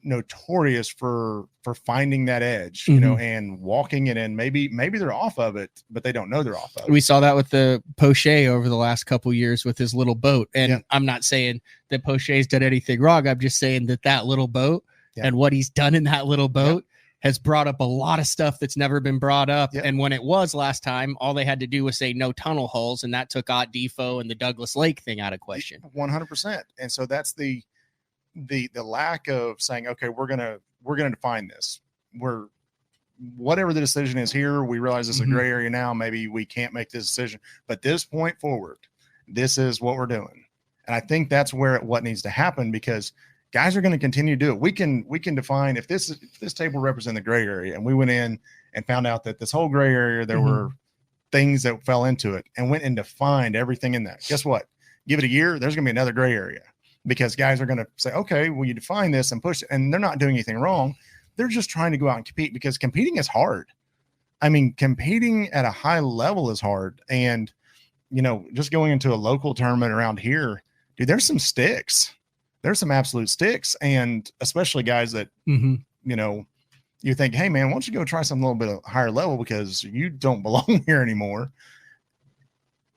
notorious for finding that edge, you know, and walking it in. Maybe they're off of it, but they don't know they're off of it. We saw that with the Poche over the last couple years with his little boat. And I'm not saying that Poche's done anything wrong. I'm just saying that little boat and what he's done in that little boat has brought up a lot of stuff that's never been brought up. And when it was last time, all they had to do was say no tunnel holes, and that took Ott Defo and the Douglas Lake thing out of question. 100%. And so that's the lack of saying, okay, we're gonna define this. Whatever the decision is here, we realize it's a gray area now. Maybe we can't make this decision, but this point forward, this is what we're doing. And I think that's what needs to happen, because guys are going to continue to do it. We can define, if this table represents the gray area, and we went in and found out that this whole gray area, there were things that fell into it, and went and defined everything in that. Guess what? Give it a year, there's going to be another gray area, because guys are going to say, okay, well, you define this and push it, and they're not doing anything wrong. They're just trying to go out and compete, because competing is hard. I mean, competing at a high level is hard. And, just going into a local tournament around here, dude, there's some sticks. There's some absolute sticks. And especially guys that, you think, hey man, why don't you go try something a little bit of higher level, because you don't belong here anymore.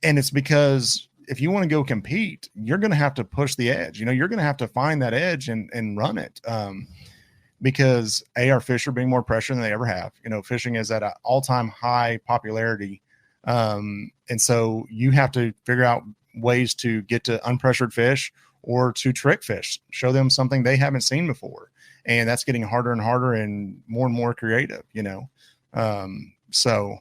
And it's because if you want to go compete, you're going to have to push the edge. You're going to have to find that edge and run it. Because our fish are being more pressure than they ever have. Fishing is at an all-time high popularity. And so you have to figure out ways to get to unpressured fish, or to trick fish, show them something they haven't seen before. And that's getting harder and harder and more creative, so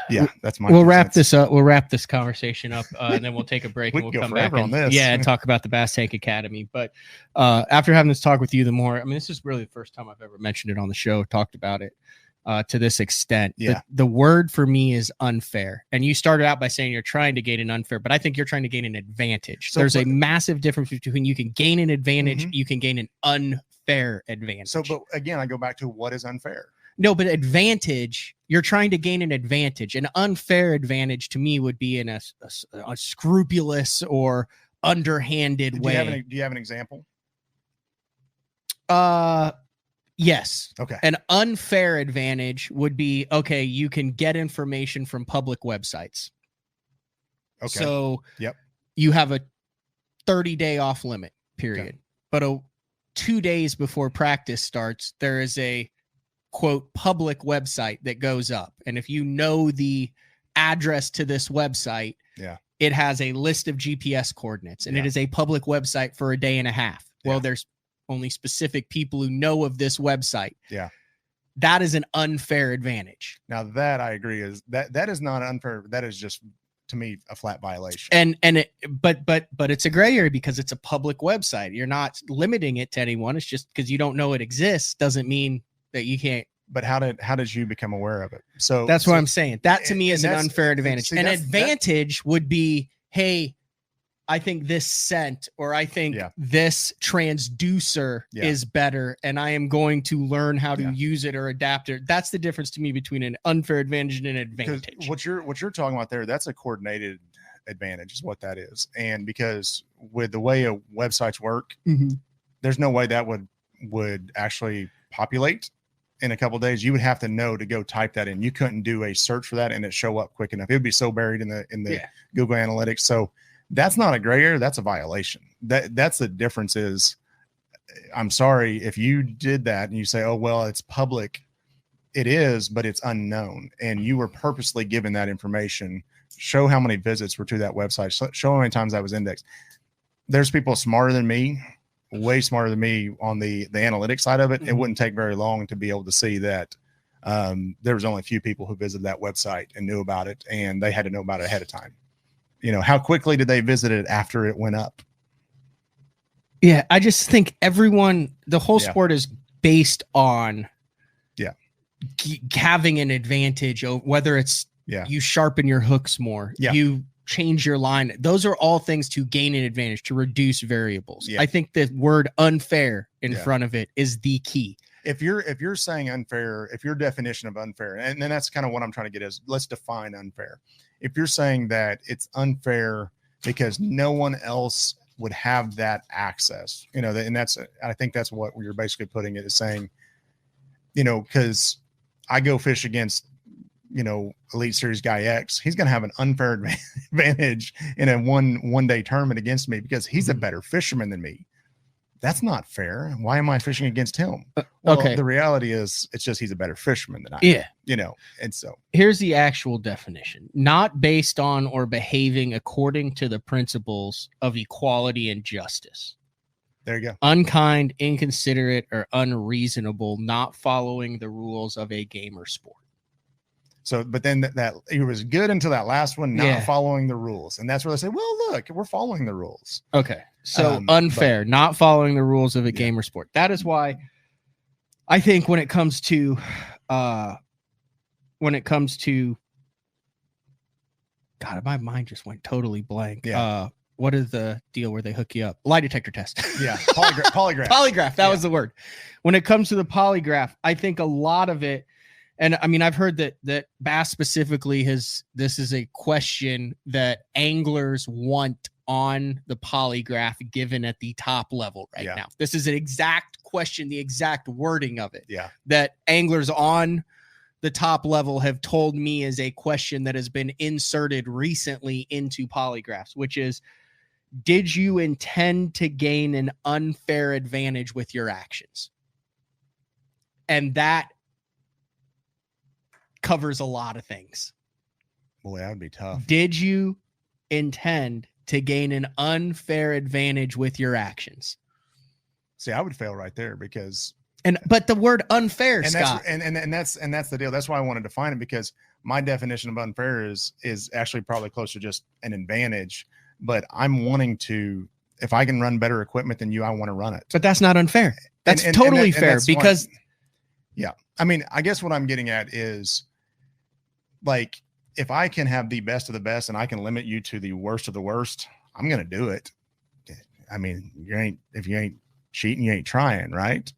yeah, that's my, we'll wrap this up. We'll wrap this conversation up, and then we'll take a break. We and can we'll go come back forever on this. and talk about the Bass Tank Academy. But after having this talk with you, this is really the first time I've ever mentioned it on the show, talked about it to this extent. Yeah. The word for me is unfair. And you started out by saying you're trying to gain an unfair, but I think you're trying to gain an advantage. There's a massive difference between you can gain an advantage, you can gain an unfair advantage. So, but again, I go back to what is unfair. No, but advantage, you're trying to gain an advantage. An unfair advantage to me would be in a scrupulous or underhanded way. Do you have an example? Yes. Okay. An unfair advantage would be, okay, you can get information from public websites. Okay. So yep. You have a 30-day off limit period. Okay. But 2 days before practice starts, there is a quote public website that goes up. And if you know the address to this website, it has a list of GPS coordinates, and it is a public website for a day and a half. Well, there's only specific people who know of this website. Yeah. That is an unfair advantage. Now that I agree is that is not unfair. That is just, to me, a flat violation. But it's a gray area because it's a public website. You're not limiting it to anyone. It's just because you don't know it exists doesn't mean that you can't. But how did you become aware of it? So that's what I'm saying. That to me is an unfair advantage. An advantage would be, hey, I think this scent, or I think this transducer is better, and I am going to learn how to use it or adapt it. That's the difference to me between an unfair advantage and an advantage. What you're talking about there, that's a coordinated advantage is what that is. And because with the way websites work, there's no way that would actually populate in a couple of days. You would have to know to go type that in. You couldn't do a search for that and it show up quick enough. It would be so buried in the Google Analytics. So that's not a gray area. That's a violation. That's the difference is, I'm sorry if you did that and you say, oh, well, it's public. It is, but it's unknown. And you were purposely given that information. Show how many visits were to that website. Show how many times that was indexed. There's people smarter than me, way smarter than me on the analytics side of it. It wouldn't take very long to be able to see that there was only a few people who visited that website and knew about it, and they had to know about it ahead of time. You know, how quickly did they visit it after it went up? Yeah, I just think the whole sport is based on having an advantage over whether it's you sharpen your hooks more, you change your line. Those are all things to gain an advantage, to reduce variables. I think the word unfair in front of it is the key. If you're saying unfair, if your definition of unfair, and then that's kind of what I'm trying to get is, let's define unfair. If you're saying that it's unfair because no one else would have that access, you know, and I think that's what you're basically putting it, is saying, you know, because I go fish against, you know, Elite Series guy X, he's going to have an unfair advantage in a one day tournament against me because he's a better fisherman than me. That's not fair. Why am I fishing against him? Well, the reality is it's just he's a better fisherman than I am, you know. And so here's the actual definition: not based on or behaving according to the principles of equality and justice. There you go. Unkind, inconsiderate, or unreasonable, not following the rules of a game or sport. So, but then that it was good until that last one, not following the rules. And that's where they say, well, look, we're following the rules. Okay. So unfair, not following the rules of a game or sport. That is why I think when it comes to God, my mind just went totally blank. What is the deal where they hook you up? Lie detector test. Polygraph. Polygraph. That was the word. When it comes to the polygraph, I think a lot of it, and I mean, I've heard that Bass specifically this is a question that anglers want on the polygraph given at the top level right now. This is an exact question, the exact wording of it. That anglers on the top level have told me is a question that has been inserted recently into polygraphs, which is, did you intend to gain an unfair advantage with your actions? And that covers a lot of things. Boy, that would be tough. Did you intend to gain an unfair advantage with your actions? See, I would fail right there because but the word unfair, and Scott, that's the deal. That's why I want to define it, because my definition of unfair is actually probably closer to just an advantage. But I'm wanting to, if I can run better equipment than you, I want to run it. But that's not unfair. That's totally fair because I mean, I guess what I'm getting at is, like, if I can have the best of the best and I can limit you to the worst of the worst, I'm going to do it. I mean, if you ain't cheating, you ain't trying, right?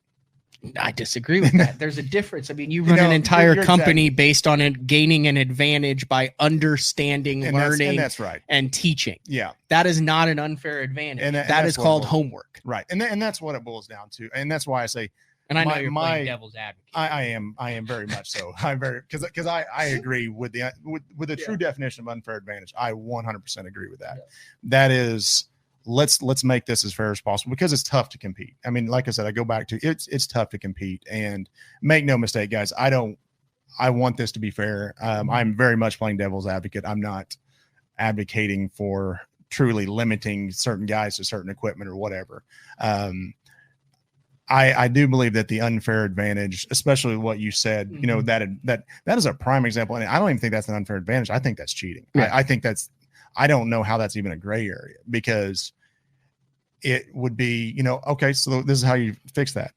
I disagree with that. There's a difference. I mean, you run an entire company based on it gaining an advantage by understanding, and learning, that's right, and teaching. Yeah, that is not an unfair advantage. And that is called homework. Right, and that's what it boils down to. And that's why I say, and I know you're playing devil's advocate. I am very much so. I'm very because I agree with the true definition of unfair advantage. I 100% agree with that. Yeah. That is, let's make this as fair as possible, because it's tough to compete. I mean, like I said, I go back to it's tough to compete, and make no mistake, guys, I want this to be fair. I'm very much playing devil's advocate. I'm not advocating for truly limiting certain guys to certain equipment or whatever. I do believe that the unfair advantage, especially what you said, you know, that is a prime example. And I don't even think that's an unfair advantage. I think that's cheating. Yeah. I think I don't know how that's even a gray area, because it would be, you know, okay, so this is how you fix that.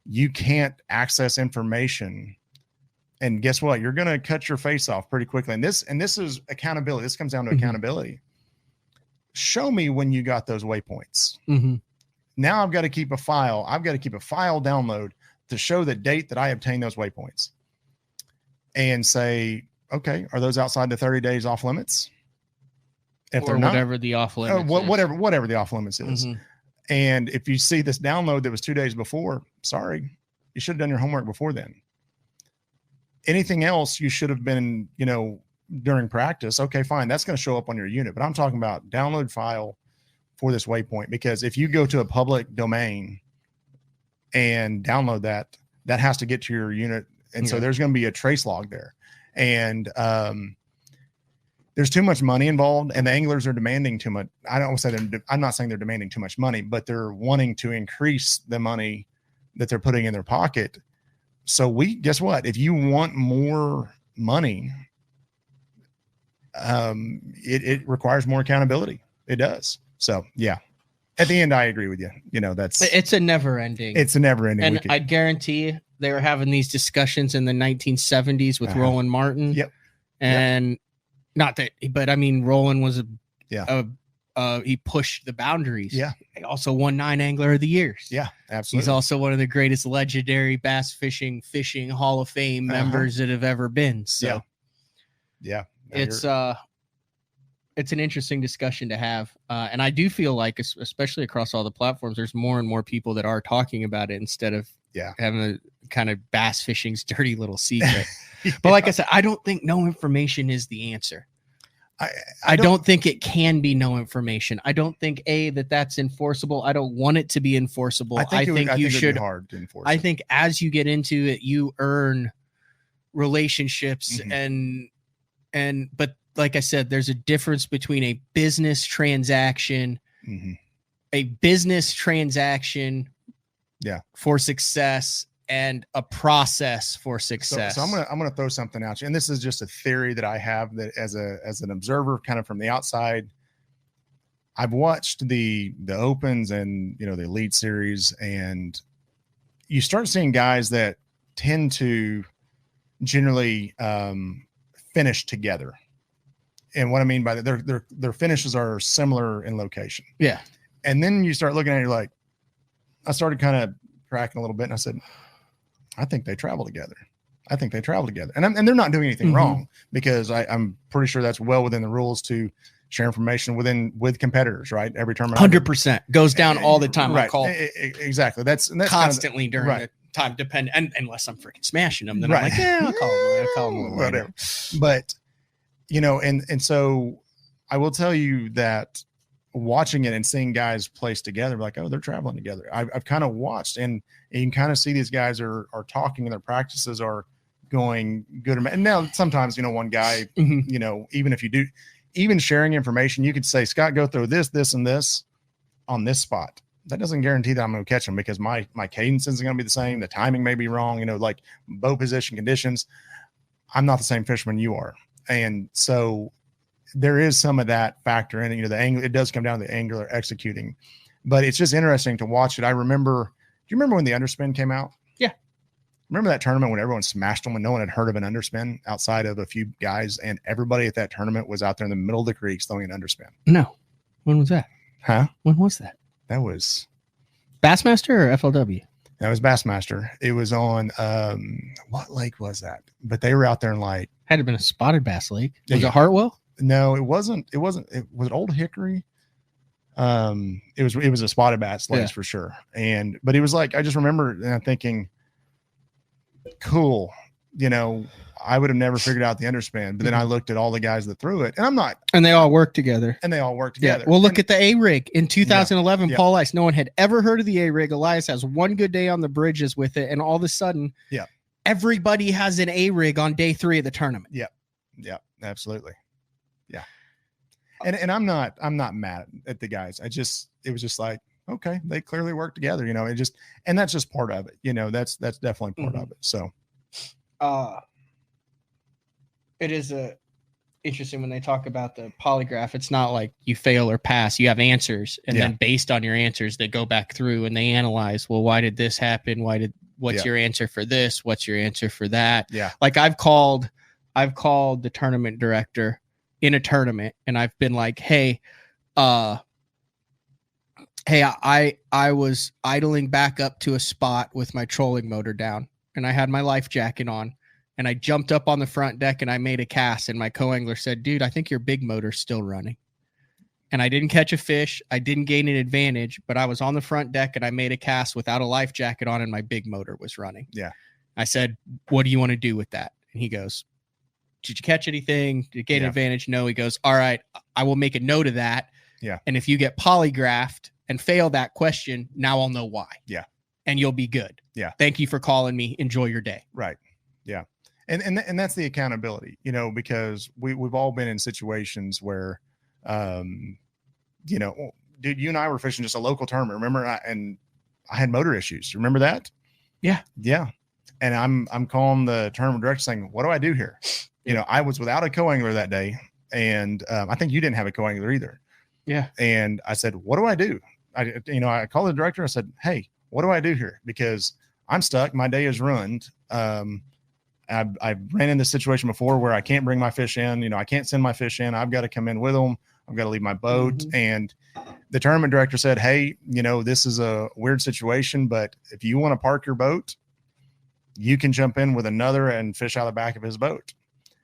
You can't access information, and guess what? You're going to cut your face off pretty quickly. And this is accountability. This comes down to accountability. Show me when you got those waypoints. Now I've got to keep a file. I've got to keep a file download to show the date that I obtained those waypoints, and say, okay, are those outside the 30 days off limits? If they're not, whatever the off limits, whatever the off limits is. And if you see this download that was 2 days before, sorry, you should have done your homework before then. Anything else you should have been, you know, during practice. Okay, fine. That's going to show up on your unit, but I'm talking about download file for this waypoint, because if you go to a public domain and download that has to get to your unit. And so there's going to be a trace log there. And, there's too much money involved, and the anglers are demanding too much. I'm not saying they're demanding too much money, but they're wanting to increase the money that they're putting in their pocket. So guess what? If you want more money, it requires more accountability. It does. So yeah, at the end, I agree with you. You know, it's a never ending. And I guarantee they were having these discussions in the 1970s with Roland Martin. Yep. And not that, but I mean, Roland was he pushed the boundaries. Yeah. He also won 9 Angler of the Years. Yeah, absolutely. He's also one of the greatest legendary bass fishing Hall of Fame members that have ever been. So yeah. It's an interesting discussion to have. And I do feel like, especially across all the platforms, there's more and more people that are talking about it instead of having a kind of bass fishing's dirty little secret. But like I said, I don't think no information is the answer. I don't think it can be no information. I don't think that's enforceable. I don't want it to be enforceable. I think you should. Hard to enforce. I think as you get into it, you earn relationships but like I said, there's a difference between a business transaction, for success, and a process for success. So I'm gonna throw something out you, and this is just a theory that I have, that as an observer, kind of from the outside. I've watched the opens and, you know, the elite series, and you start seeing guys that tend to generally finish together. And what I mean by that, their finishes are similar in location. Yeah. And then you start looking at it, you're like, I started kind of tracking a little bit, and I said, I think they travel together. And they're not doing anything wrong, because I'm pretty sure that's well within the rules to share information with competitors, right? Every tournament 100% goes down all the time. Right. I call exactly. That's constantly during the time, and unless I'm freaking smashing them, then I'm like, I'll call them whatever. But you know, and so I will tell you that watching it and seeing guys place together, like, oh, they're traveling together. I've kind of watched, and you can kind of see these guys are talking, and their practices are going good. And now sometimes, you know, one guy, you know, even sharing information, you could say, Scott, go throw this, and this on this spot. That doesn't guarantee that I'm going to catch them, because my cadence isn't going to be the same. The timing may be wrong, you know, like bow position, conditions. I'm not the same fisherman you are. And so there is some of that factor in it. You know, the angle, it does come down to the angler executing, but it's just interesting to watch it. Do you remember when the underspin came out? Yeah. Remember that tournament when everyone smashed them, when no one had heard of an underspin outside of a few guys, and everybody at that tournament was out there in the middle of the creeks throwing an underspin? No. When was that? Huh? When was that? That was Bassmaster or FLW? That was Bassmaster. It was on what lake was that? But they were out there in like had it been a spotted bass lake. Was Yeah. it Hartwell? No, it wasn't. It was it Old Hickory. It was a spotted bass lake for sure. But it was like, I just remember and I'm thinking, cool, you know, I would have never figured out the underspin, but then I looked at all the guys that threw it, and they all worked together. Yeah. Well, look at the A-Rig in 2011, Yeah. Paul Ice. No one had ever heard of the A-Rig. Elias has one good day on the bridges with it, and all of a sudden, everybody has an A-Rig on day 3 of the tournament. Yeah, absolutely. Yeah. And I'm not mad at the guys. It was just like, okay, they clearly work together, you know, and that's just part of it. You know, that's definitely part of it. So, it is interesting when they talk about the polygraph. It's not like you fail or pass. You have answers, and then based on your answers, they go back through and they analyze. Well, why did this happen? What's your answer for this? What's your answer for that? Yeah. Like I've called the tournament director in a tournament, and I've been like, hey, I was idling back up to a spot with my trolling motor down, and I had my life jacket on. And I jumped up on the front deck and I made a cast, and my co-angler said, dude, I think your big motor's still running. And I didn't catch a fish. I didn't gain an advantage, but I was on the front deck and I made a cast without a life jacket on, and my big motor was running. Yeah. I said, what do you want to do with that? And he goes, did you catch anything? Did you gain an advantage? No. He goes, all right, I will make a note of that. Yeah. And if you get polygraphed and fail that question, now I'll know why. Yeah. And you'll be good. Yeah. Thank you for calling me. Enjoy your day. Right. Yeah. And that's the accountability, you know, because we've all been in situations where, you know, dude, you and I were fishing just a local tournament. Remember? I had motor issues. Remember that? Yeah. Yeah. And I'm calling the tournament director saying, what do I do here? You know, I was without a co-angler that day. And I think you didn't have a co-angler either. Yeah. And I said, what do I do? I called the director. I said, hey, what do I do here? Because I'm stuck. My day is ruined. I ran into this situation before where I can't bring my fish in. You know, I can't send my fish in. I've got to come in with them. I've got to leave my boat. Mm-hmm. And the tournament director said, hey, you know, this is a weird situation, but if you want to park your boat, you can jump in with another and fish out of the back of his boat.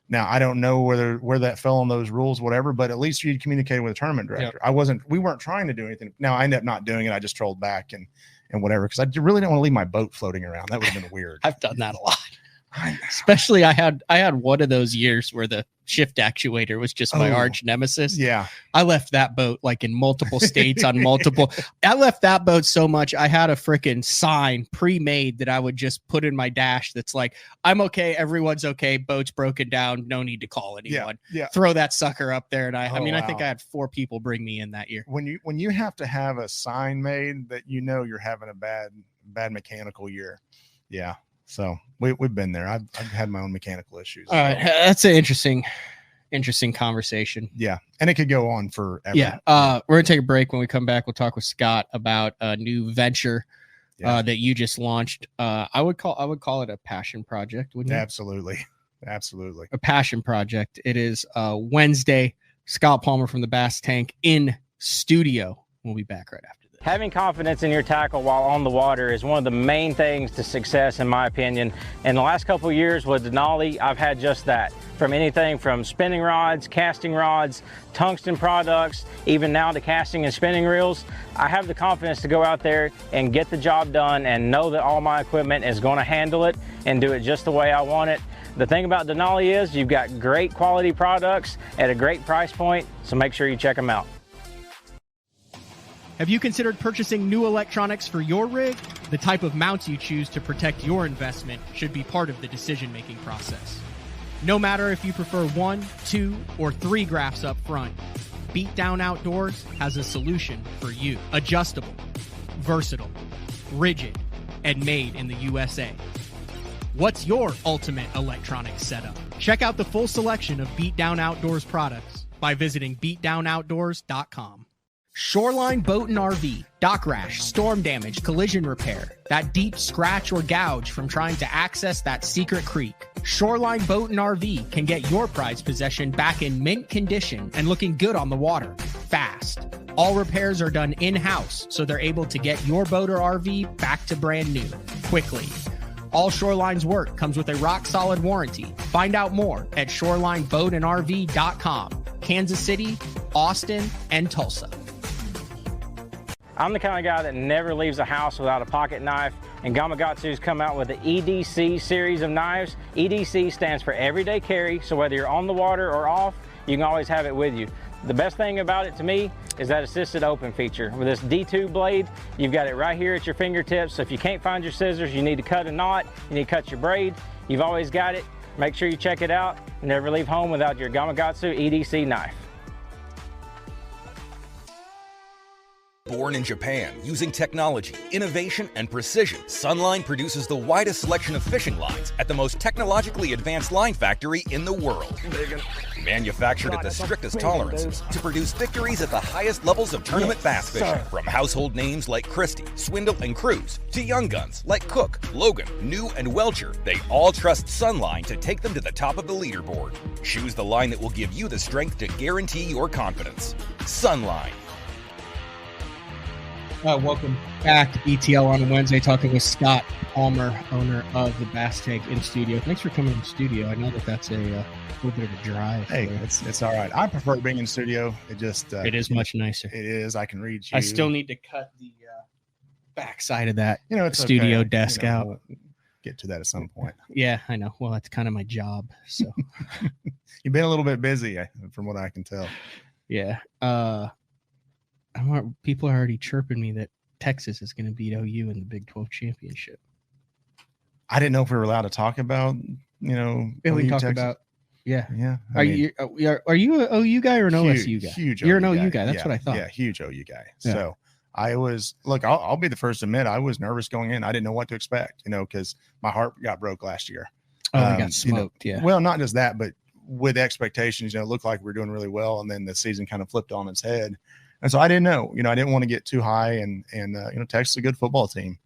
Now, I don't know where that fell on those rules, whatever, but at least you'd communicate with the tournament director. Yep. We weren't trying to do anything. Now I ended up not doing it. I just trolled back and whatever, because I really didn't want to leave my boat floating around. That would have been weird. I've done that a lot. Especially I had one of those years where the shift actuator was just my arch nemesis. Yeah. I left that boat like in multiple states on multiple. I left that boat so much. I had a freaking sign pre-made that I would just put in my dash. That's like, I'm okay. Everyone's okay. Boat's broken down. No need to call anyone. Yeah. Throw that sucker up there. And I Wow. think I had 4 people bring me in that year. When you have to have a sign made that, you know, you're having a bad mechanical year. Yeah. So we've been there. I've had my own mechanical issues. All right. That's an interesting conversation. Yeah. And it could go on forever. Yeah. We're going to take a break. When we come back, we'll talk with Scott about a new venture that you just launched. I would call it a passion project. Wouldn't you? Absolutely. Absolutely. A passion project. It is Wednesday. Scott Palmer from the Bass Tank in studio. We'll be back right after this. Having confidence in your tackle while on the water is one of the main things to success, in my opinion. In the last couple of years with Denali, I've had just that. From anything from spinning rods, casting rods, tungsten products, even now to casting and spinning reels, I have the confidence to go out there and get the job done and know that all my equipment is going to handle it and do it just the way I want it. The thing about Denali is you've got great quality products at a great price point, so make sure you check them out. Have you considered purchasing new electronics for your rig? The type of mounts you choose to protect your investment should be part of the decision-making process. No matter if you prefer 1, 2, or 3 graphs up front, Beatdown Outdoors has a solution for you. Adjustable, versatile, rigid, and made in the USA. What's your ultimate electronics setup? Check out the full selection of Beatdown Outdoors products by visiting beatdownoutdoors.com. Shoreline Boat and RV, dock rash, storm damage, collision repair, that deep scratch or gouge from trying to access that secret creek. Shoreline Boat and RV can get your prized possession back in mint condition and looking good on the water, fast. All repairs are done in-house, so they're able to get your boat or RV back to brand new quickly. All Shoreline's work comes with a rock-solid warranty. Find out more at shorelineboatandrv.com. Kansas City, Austin, and Tulsa. I'm the kind of guy that never leaves a house without a pocket knife, and Gamakatsu's come out with the EDC series of knives. EDC stands for Everyday Carry, so whether you're on the water or off, you can always have it with you. The best thing about it to me is that assisted open feature. With this D2 blade, you've got it right here at your fingertips, so if you can't find your scissors, you need to cut a knot, you need to cut your braid, you've always got it. Make sure you check it out. Never leave home without your Gamakatsu EDC knife. Born in Japan, using technology, innovation, and precision, Sunline produces the widest selection of fishing lines at the most technologically advanced line factory in the world. Manufactured at the strictest tolerances to produce victories at the highest levels of tournament bass fishing. From household names like Christie, Swindle, and Cruz, to young guns like Cook, Logan, New, and Welcher, they all trust Sunline to take them to the top of the leaderboard. Choose the line that will give you the strength to guarantee your confidence. Sunline. Welcome back to BTL on a Wednesday, talking with Scott Palmer, owner of the Bass Tank in studio. Thanks for coming in studio. I know that's a little bit of a drive. Hey, it's all right. I prefer being in studio. It just it is much nicer. It is. I can read you. I still need to cut the backside of that it's studio okay. desk out. We'll get to that at some point. Yeah, I know. Well, that's kind of my job. So you've been a little bit busy, from what I can tell. Yeah. People are already chirping me that Texas is going to beat OU in the Big 12 championship. I didn't know if we were allowed to talk about, Yeah, we can talk Texas. about. Yeah. Are you an OU guy or an OSU guy? Huge. You're an OU OU guy. That's what I thought. Yeah, huge OU guy. Yeah. So I was I'll be the first to admit I was nervous going in. I didn't know what to expect, because my heart got broke last year. Oh, we got smoked. Yeah. Well, not just that, but with expectations, it looked like we were doing really well, and then the season kind of flipped on its head. And so I didn't know, I didn't want to get too high, and Texas is a good football team.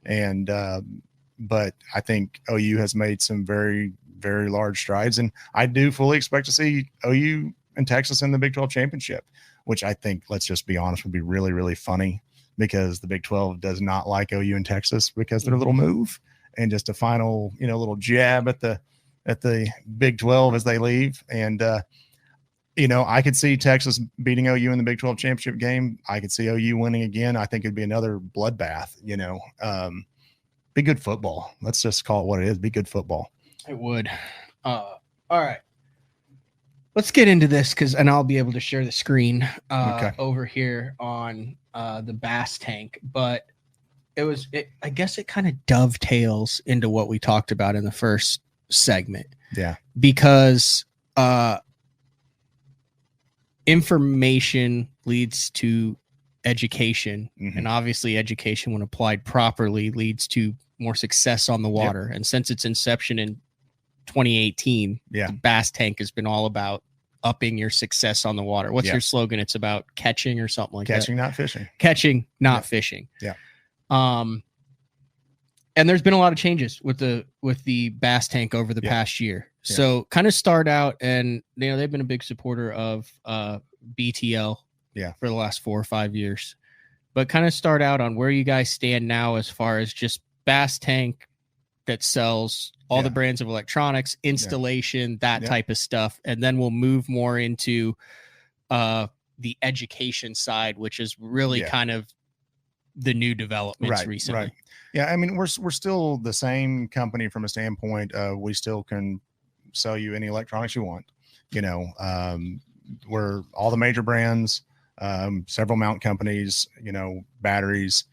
And, but I think OU has made some very, very large strides. And I do fully expect to see OU and Texas in the Big 12 championship, which I think, let's just be honest, would be really, really funny, because the Big 12 does not like OU and Texas because they're a little move and just a final, little jab at the Big 12 as they leave. And, I could see Texas beating OU in the Big 12 championship game. I could see OU winning again. I think it'd be another bloodbath, be good football. Let's just call it what it is. Be good football. It would. All right. Let's get into this and I'll be able to share the screen over here on the Bass Tank. But I guess it kind of dovetails into what we talked about in the first segment. Yeah. Because information leads to education, and obviously education, when applied properly, leads to more success on the water. Yep. And since its inception in 2018, the Bass Tank has been all about upping your success on the water. What's your slogan? It's about catching or something like catching, that. Not fishing. Catching, not fishing. Yeah. And there's been a lot of changes with the Bass Tank over the past year. Yeah. So kind of start out, and they've been a big supporter of BTL for the last 4 or 5 years. But kind of start out on where you guys stand now as far as just Bass Tank that sells all the brands of electronics, installation, that type of stuff. And then we'll move more into the education side, which is really kind of the new developments recently. Right. Yeah, I mean, we're still the same company from a standpoint. We still can sell you any electronics you want. We're all the major brands, several mount companies, batteries.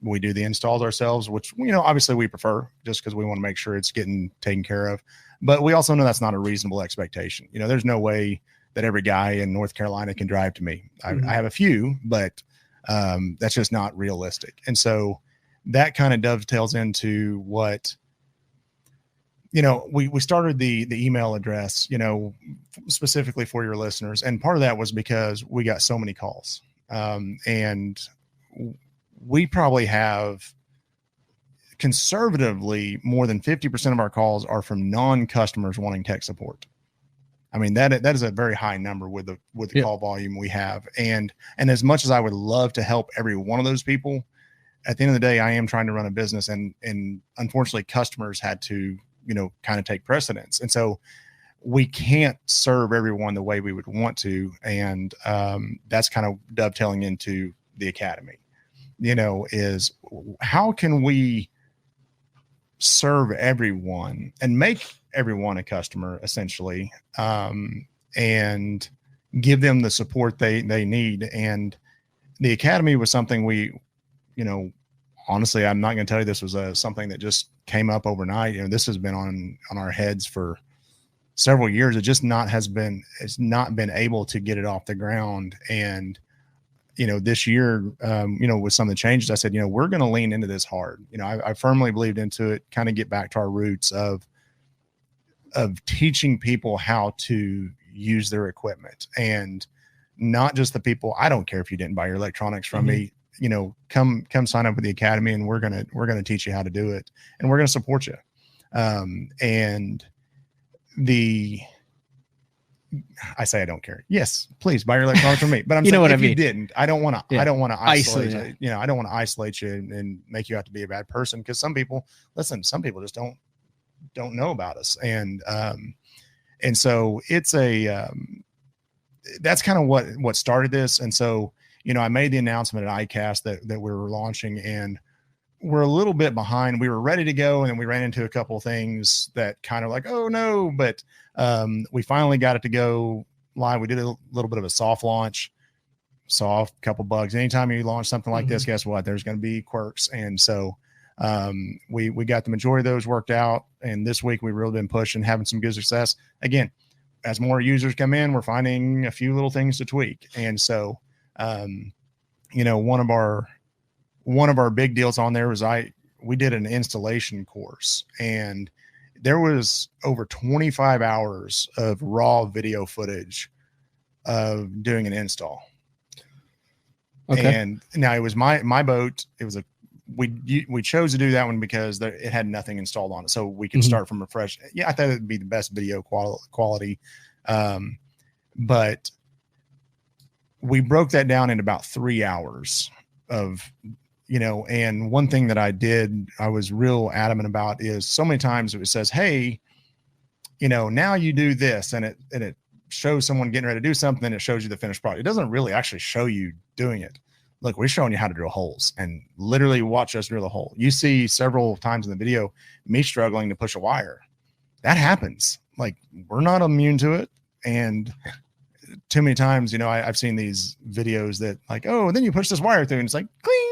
We do the installs ourselves, which, obviously we prefer, just because we want to make sure it's getting taken care of. But we also know that's not a reasonable expectation. There's no way that every guy in North Carolina can drive to me. I have a few, but that's just not realistic. And so that kind of dovetails into what, we started the email address, specifically for your listeners. And part of that was because we got so many calls. And we probably have conservatively more than 50% of our calls are from non-customers wanting tech support. I mean, that is a very high number with the call volume we have. And as much as I would love to help every one of those people, at the end of the day, I am trying to run a business, and unfortunately customers had to, kind of take precedence. And so we can't serve everyone the way we would want to. And that's kind of dovetailing into the academy, is how can we serve everyone and make everyone a customer essentially, and give them the support they need. And the academy was something we, honestly, I'm not going to tell you this was something that just came up overnight. This has been on our heads for several years. It just it's not been able to get it off the ground. And, this year, with some of the changes, I said, we're going to lean into this hard. I firmly believed into it, kind of get back to our roots of teaching people how to use their equipment, and not just the people. I don't care if you didn't buy your electronics from me, come sign up with the academy, and we're going to teach you how to do it, and we're going to support you. And I say I don't care. Yes, please buy your electronics from me. But I'm saying if you didn't, I don't want to. I don't want to isolate you. I don't want to isolate you and make you have to be a bad person, because some people just don't know about us, and so it's that's kind of what started this. And so I made the announcement at ICAST that we were launching, and we're a little bit behind. We were ready to go, and then we ran into a couple of things that kind of like, oh no, but we finally got it to go live. We did a little bit of a soft launch, saw a couple bugs. Anytime you launch something like this, guess what? There's going to be quirks. And so we got the majority of those worked out. And this week we've really been pushing, having some good success. Again, as more users come in, we're finding a few little things to tweak. And so, one of our big deals on there was we did an installation course, and there was over 25 hours of raw video footage of doing an install. Okay. And now it was my boat. It was we chose to do that one because it had nothing installed on it, so we could start from a fresh. Yeah, I thought it'd be the best video quality, but we broke that down in about 3 hours of. And one thing that I was real adamant about is so many times it says, hey, now you do this, and it shows someone getting ready to do something, and it shows you the finished product. It doesn't really actually show you doing it. Look, we're showing you how to drill holes, and literally watch us drill a hole. You see several times in the video, me struggling to push a wire. That happens. Like, we're not immune to it. And too many times, I've seen these videos that like, oh, then you push this wire through, and it's like, cling.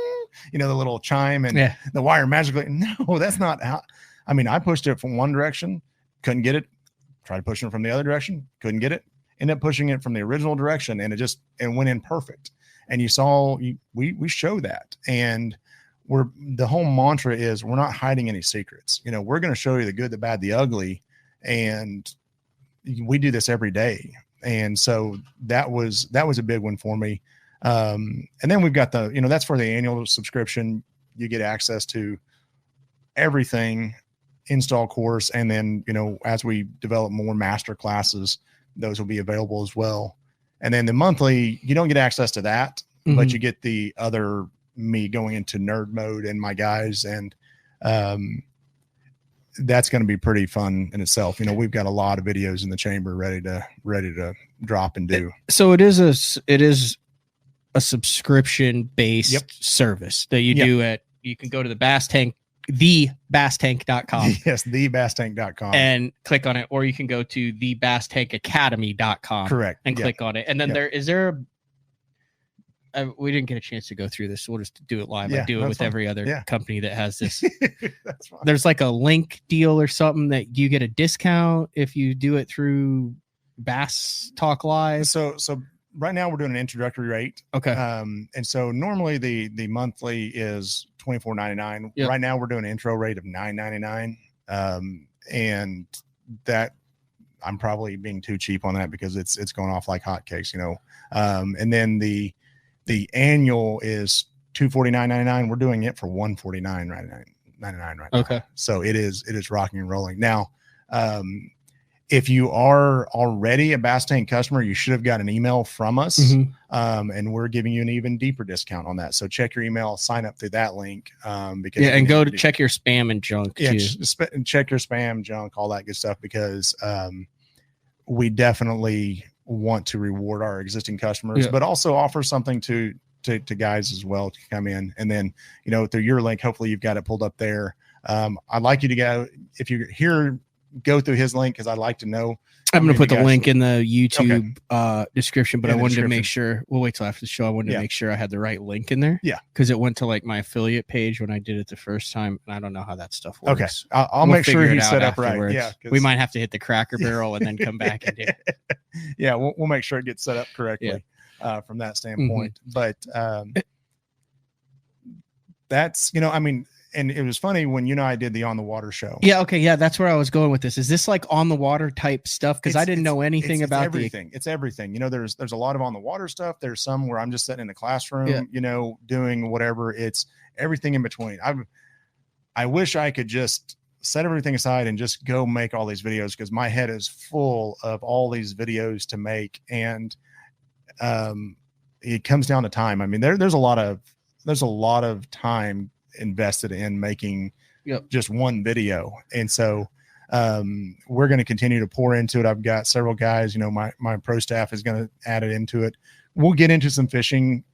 The little chime and the wire magically. No, that's not how. I mean, I pushed it from one direction, couldn't get it. Tried pushing it from the other direction, couldn't get it. Ended up pushing it from the original direction, and it went in perfect. And you saw, we show that. And the whole mantra is we're not hiding any secrets. We're going to show you the good, the bad, the ugly. And we do this every day. And so that was a big one for me. And then we've got that's for the annual subscription. You get access to everything, install course. And then, as we develop more master classes, those will be available as well. And then the monthly, you don't get access to that, but you get the other me going into nerd mode and my guys. And, that's going to be pretty fun in itself. We've got a lot of videos in the chamber ready to drop and do. So it is a subscription based service that you do you can go to the BASSTank.com. Yes, theBASSTank.com. And click on it, or you can go to theBASSTankAcademy.com. Correct. And click on it. And then we didn't get a chance to go through this, so we'll just do it live. I do it with every other company that has this. That's fine. There's like a link deal or something that you get a discount if you do it through Bass Talk Live. So right now we're doing an introductory rate. Okay. And so normally the monthly is $24.99. Yep. Right now we're doing an intro rate of $9.99. And that I'm probably being too cheap on that because it's going off like hotcakes, and then the annual is $249.99. We're doing it for $149.99 right now. Okay. So it is rocking and rolling now. if you are already a Bass Tank customer, you should have got an email from us, and we're giving you an even deeper discount on that. So check your email, sign up through that link. Because and go to check your spam and junk too. Check your spam, junk, all that good stuff, because we definitely want to reward our existing customers, but also offer something to guys as well to come in. And then, through your link, hopefully you've got it pulled up there. I'd like you to go, if you're here, go through his link, because I'd like to know. I'm going to put the link in the YouTube description, but I wanted to make sure, we'll wait till after the show. I wanted to make sure I had the right link in there. Yeah. Because it went to like my affiliate page when I did it the first time, and I don't know how that stuff works. Okay. I'll make sure he's set up right. Yeah. We might have to hit the Cracker Barrel and then come back and do it. Yeah. We'll make sure it gets set up correctly from that standpoint. But that's, and it was funny when you and I did the On the Water show. Yeah. Okay. Yeah. That's where I was going with this. Is this like on the water type stuff? Because I didn't know anything about everything. It's everything. There's a lot of on the water stuff. There's some where I'm just sitting in the classroom, doing whatever. It's everything in between. I wish I could just set everything aside and just go make all these videos, because my head is full of all these videos to make. And it comes down to time. I mean, there's a lot of time invested in making just one video. And so we're going to continue to pour into it. I've got several guys, my pro staff is going to add it into it. We'll get into some fishing,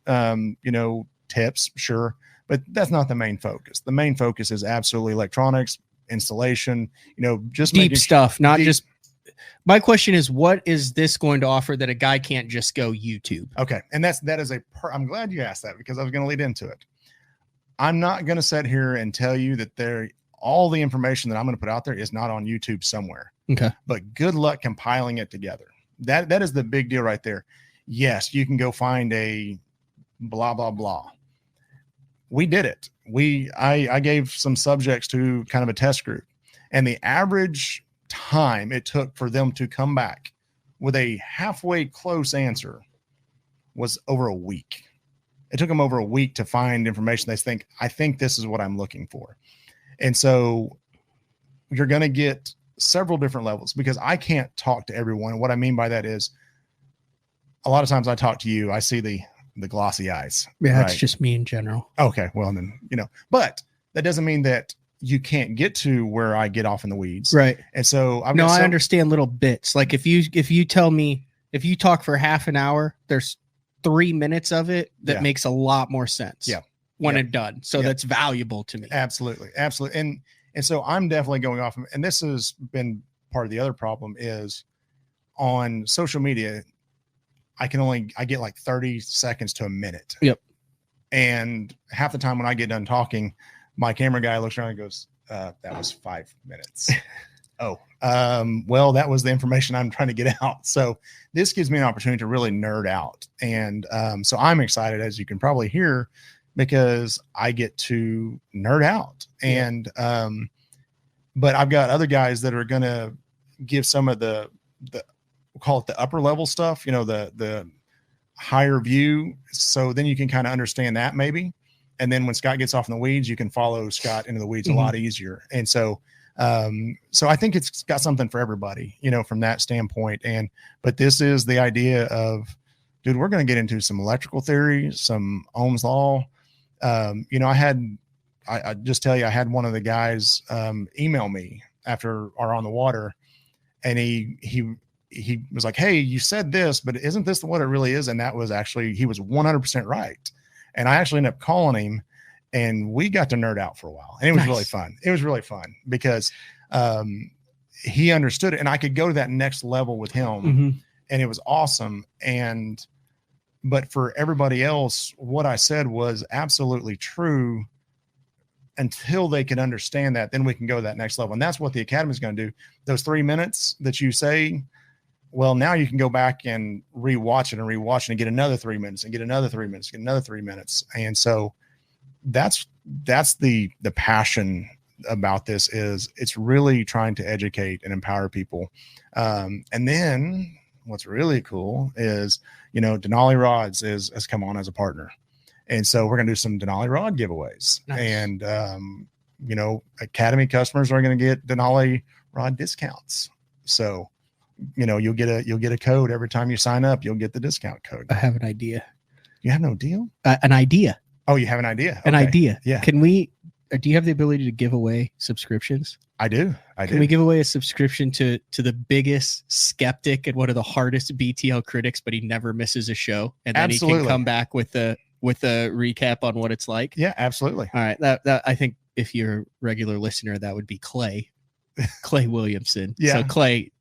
tips, sure, but that's not the main focus. The main focus is absolutely electronics, installation, just deep stuff, not just. My question is, what is this going to offer that a guy can't just go YouTube? Okay. And I'm glad you asked that, because I was going to lead into it. I'm not going to sit here and tell you that all the information that I'm going to put out there is not on YouTube somewhere. Okay. But good luck compiling it together. That is the big deal right there. Yes, you can go find a blah, blah, blah. We did it. I gave some subjects to kind of a test group, and the average time it took for them to come back with a halfway close answer was over a week. It took them over a week to find information. I think this is what I'm looking for. And so you're going to get several different levels, because I can't talk to everyone. And what I mean by that is, a lot of times I talk to you, I see the glossy eyes. Yeah, that's just me in general. Okay. Well, then, but that doesn't mean that you can't get to where I get off in the weeds. Right. And so I understand little bits. Like if you tell me, if you talk for half an hour, there's 3 minutes of it that makes a lot more sense when it's done. So that's valuable to me. Absolutely. Absolutely. And so I'm definitely going off, and this has been part of the other problem is on social media, I get like 30 seconds to a minute. Yep. And half the time when I get done talking, my camera guy looks around and goes, that was 5 minutes. Well, that was the information I'm trying to get out. So this gives me an opportunity to really nerd out. And so I'm excited, as you can probably hear, because I get to nerd out. And but I've got other guys that are going to give some of the we'll call it the upper level stuff, the higher view. So then you can kind of understand that maybe. And then when Scott gets off in the weeds, you can follow Scott into the weeds a lot easier. And so I think it's got something for everybody, from that standpoint. But this is the idea of, dude, we're going to get into some electrical theory, some Ohm's law. I just tell you, I had one of the guys email me after our On the Water, and he was like, hey, you said this, but isn't this what it really is? And that was actually, he was 100% right. And I actually ended up calling him, and we got to nerd out for a while, and it was really fun. It was really fun because he understood it, and I could go to that next level with him, and it was awesome. But for everybody else, what I said was absolutely true until they can understand that. Then we can go to that next level. And that's what the Academy is going to do. Those 3 minutes that you say, well, now you can go back and rewatch it and get another 3 minutes and get another 3 minutes, get another 3 minutes. And so that's the passion about this, is it's really trying to educate and empower people. And then what's really cool is, Denali Rods has come on as a partner. And so we're going to do some Denali Rod giveaways. Nice. And, Academy customers are going to get Denali Rod discounts. So you'll get a code every time you sign up. You'll get the discount code. I have an idea. You have no deal? An idea. Oh, you have an idea? An idea. Yeah. Can we, do you have the ability to give away subscriptions? I do. Can we give away a subscription to the biggest skeptic and one of the hardest BTL critics, but he never misses a show? And then Absolutely. he can come back with a recap on what it's like. Yeah, absolutely. All right. That I think if you're a regular listener, that would be Clay Williamson. Yeah. So Clay,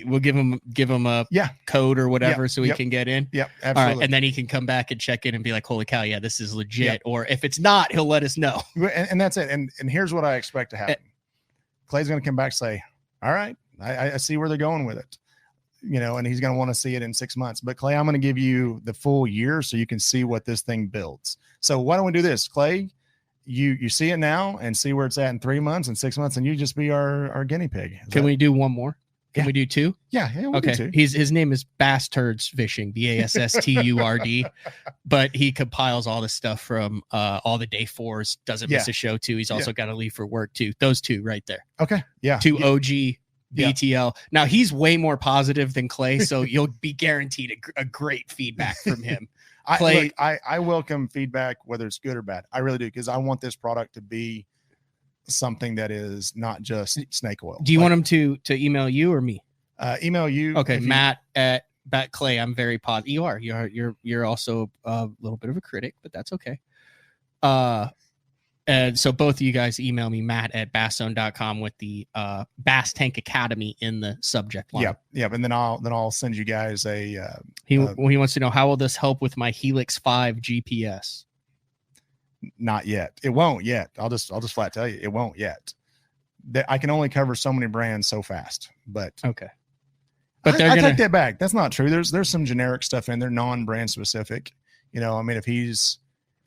we'll give him a code or whatever so he can get in. Yep, absolutely. All right, and then he can come back and check in and be like, holy cow, yeah, this is legit. Yep. Or if it's not, he'll let us know. And that's it. And here's what I expect to happen. Clay's going to come back and say, all right, I see where they're going with it. And he's going to want to see it in 6 months. But Clay, I'm going to give you the full year so you can see what this thing builds. So why don't we do this, Clay? You see it now and see where it's at in 3 months and 6 months, and you just be our guinea pig. Can we do one more? Can we do two? Yeah. We'll okay. Do two. His name is Bastards Fishing, BASSTURD, but he compiles all the stuff from all the day fours. Doesn't miss a show too. He's also got to leave for work too. Those two right there. Okay. Yeah. Two OG BTL. Now he's way more positive than Clay, so you'll be guaranteed a great feedback from him. Clay, I welcome feedback, whether it's good or bad. I really do, because I want this product to be something that is not just snake oil. Do you want him to email you or me? Email you. Okay, Matt at Clay. I'm very positive. You're also a little bit of a critic, but that's okay. And so both of you guys email me, Matt at basszone.com, with the Bass Tank Academy in the subject line. Yep. And then I'll send you guys a. He wants to know, how will this help with my Helix 5 GPS? Not yet. It won't yet. I'll just flat tell you, it won't yet. I can only cover so many brands so fast. But okay. But I take that back. That's not true. There's some generic stuff in there, non-brand specific. I mean, if he's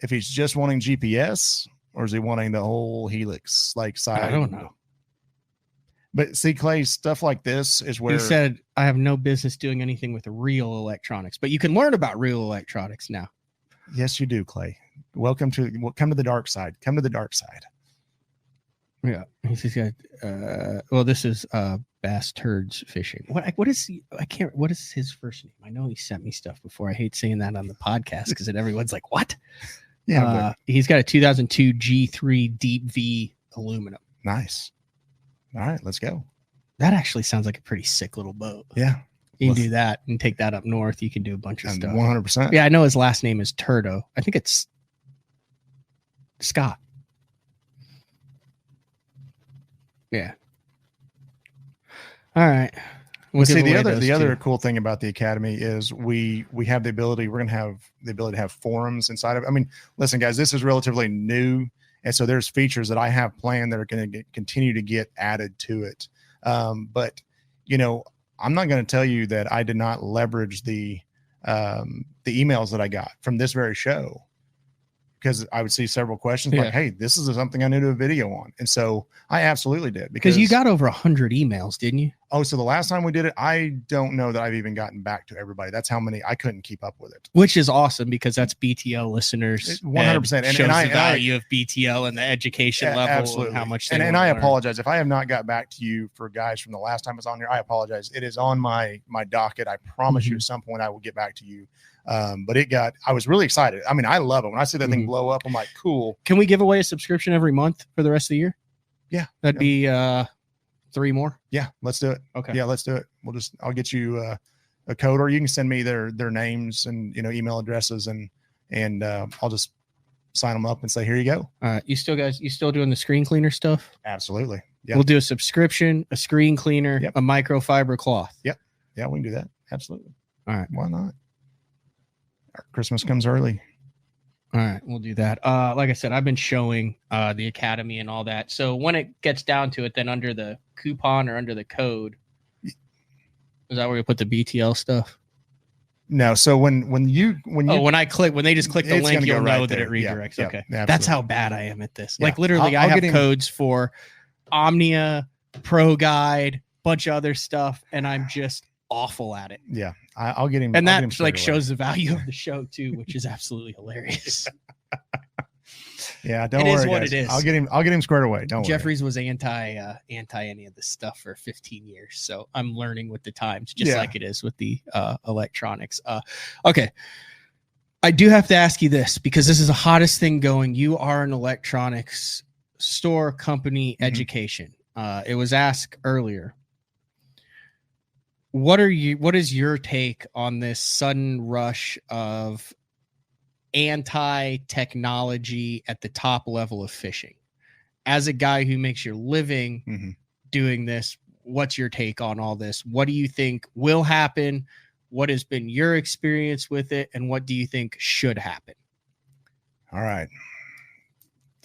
just wanting GPS, or is he wanting the whole Helix side? I don't know. But see, Clay, stuff like this is where he said, I have no business doing anything with real electronics, but you can learn about real electronics now. Yes, you do, Clay. Come to the dark side. Come to the dark side. Yeah. He says, well, this is Bass Turds Fishing. What is his first name? I know he sent me stuff before. I hate saying that on the podcast because then everyone's like, what? Yeah. He's got a 2002 G3 Deep V aluminum. Nice. All right, let's go. That actually sounds like a pretty sick little boat. Yeah. You can do that and take that up north. You can do a bunch of stuff. 100%. Yeah, I know his last name is Turdo. I think it's Scott. Yeah. All right. Well, see, the other cool thing about the Academy is we have the ability. We're going to have the ability to have forums inside of it. I mean, listen, guys, this is relatively new, and so there's features that I have planned that are going to continue to get added to it. But I'm not going to tell you that I did not leverage the emails that I got from this very show, because I would see several questions like, hey, this is something I need to do a video on. And so I absolutely did, because you got over 100 emails, didn't you? Oh, so the last time we did it, I don't know that I've even gotten back to everybody. That's how many. I couldn't keep up with it. Which is awesome, because that's BTL listeners. 100%. And shows the value of BTL and the education level. Absolutely. And how much and I apologize if I have not got back to you for guys from the last time I was on here. I apologize. It is on my docket. I promise you at some point I will get back to you. But I was really excited. I mean, I love it. When I see that thing blow up, I'm like, cool. Can we give away a subscription every month for the rest of the year? Yeah. That'd be 3 more. Yeah, let's do it. Okay. Yeah, let's do it. I'll get you a code, or you can send me their names and email addresses, and I'll just sign them up and say, here you go. You still doing the screen cleaner stuff? Absolutely. Yeah. We'll do a subscription, a screen cleaner, a microfiber cloth. Yep. Yeah, we can do that. Absolutely. All right. Why not? Christmas comes early. All right, we'll do that. Like I said, I've been showing the Academy and all that. So when it gets down to it, then under the coupon or under the code, is that where you put the BTL stuff? No. So when they just click the link, you'll know that it redirects. Yeah, okay. Yeah, that's how bad I am at this. Yeah. Like literally, I have codes for Omnia, Pro Guide, bunch of other stuff, and I'm just awful at it. Yeah, I'll get him. And that shows the value of the show too, which is absolutely hilarious. Yeah, don't it worry. Is what guys. it is. I'll get him squared away. Don't Jeffries was anti any of this stuff for 15 years, so I'm learning with the times, just Yeah. like it is with the electronics. Okay, I do have to ask you this because this is the hottest thing going. You are an electronics store company education. It was asked earlier. What is your take on this sudden rush of anti-technology at the top level of fishing? As a guy who makes your living doing this, what's your take on all this? What do you think will happen? What has been your experience with it? And what do you think should happen? All right.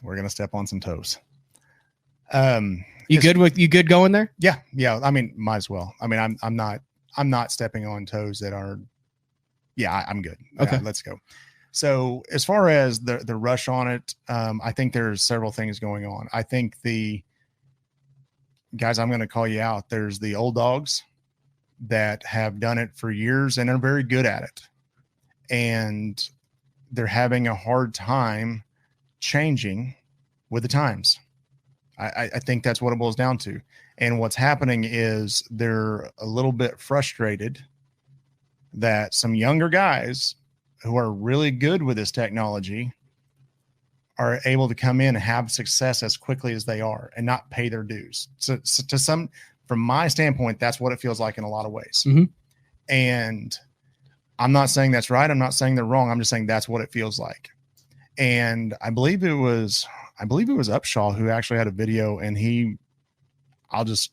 We're going to step on some toes. You good going there? Yeah. I mean, might as well. I mean, I'm not stepping on toes that are, I'm good. Okay. Let's go. So as far as the rush on it, I think there's several things going on. I think the guys, I'm going to call you out. There's the old dogs that have done it for years and are very good at it. And they're having a hard time changing with the times. I think that's what it boils down to. And what's happening is they're a little bit frustrated that some younger guys who are really good with this technology are able to come in and have success as quickly as they are and not pay their dues. So from my standpoint, that's what it feels like in a lot of ways. And I'm not saying that's right. I'm not saying they're wrong. I'm just saying that's what it feels like. And I believe it was Upshaw who actually had a video, and I'll just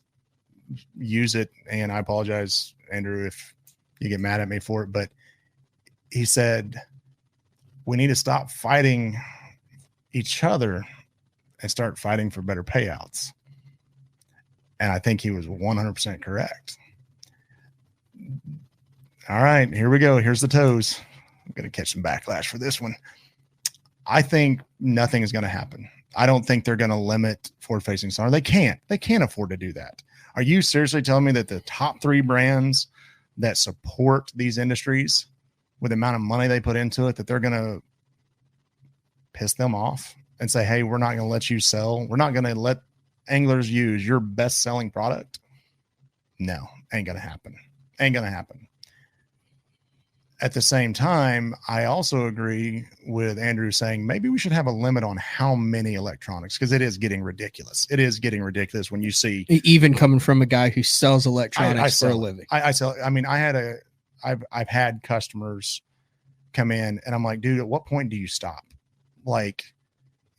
use it. And I apologize, Andrew, if you get mad at me for it, but he said, we need to stop fighting each other and start fighting for better payouts. And I think he was 100% correct. All right, here we go. Here's the toes. I'm going to catch some backlash for this one. I think nothing is going to happen. I don't think they're going to limit forward-facing sonar. They can't afford to do that. Are you seriously telling me that the top 3 brands that support these industries with the amount of money they put into it, that they're going to piss them off and say, hey, we're not going to let you sell. We're not going to let anglers use your best selling product? No, ain't going to happen. Ain't going to happen. At the same time, I also agree with Andrew saying maybe we should have a limit on how many electronics, because it is getting ridiculous. It is getting ridiculous when you see, even coming from a guy who sells electronics for a living. I sell. I mean, I've had customers come in, and I'm like, dude, at what point do you stop? Like,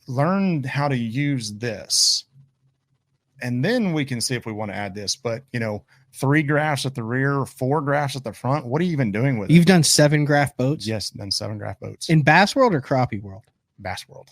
learn how to use this, and then we can see if we want to add this. But 3 graphs at the rear, 4 graphs at the front. What are you even doing with it? You've done 7 graph boats? Yes, done 7 graph boats. In Bass World or Crappie World? Bass World.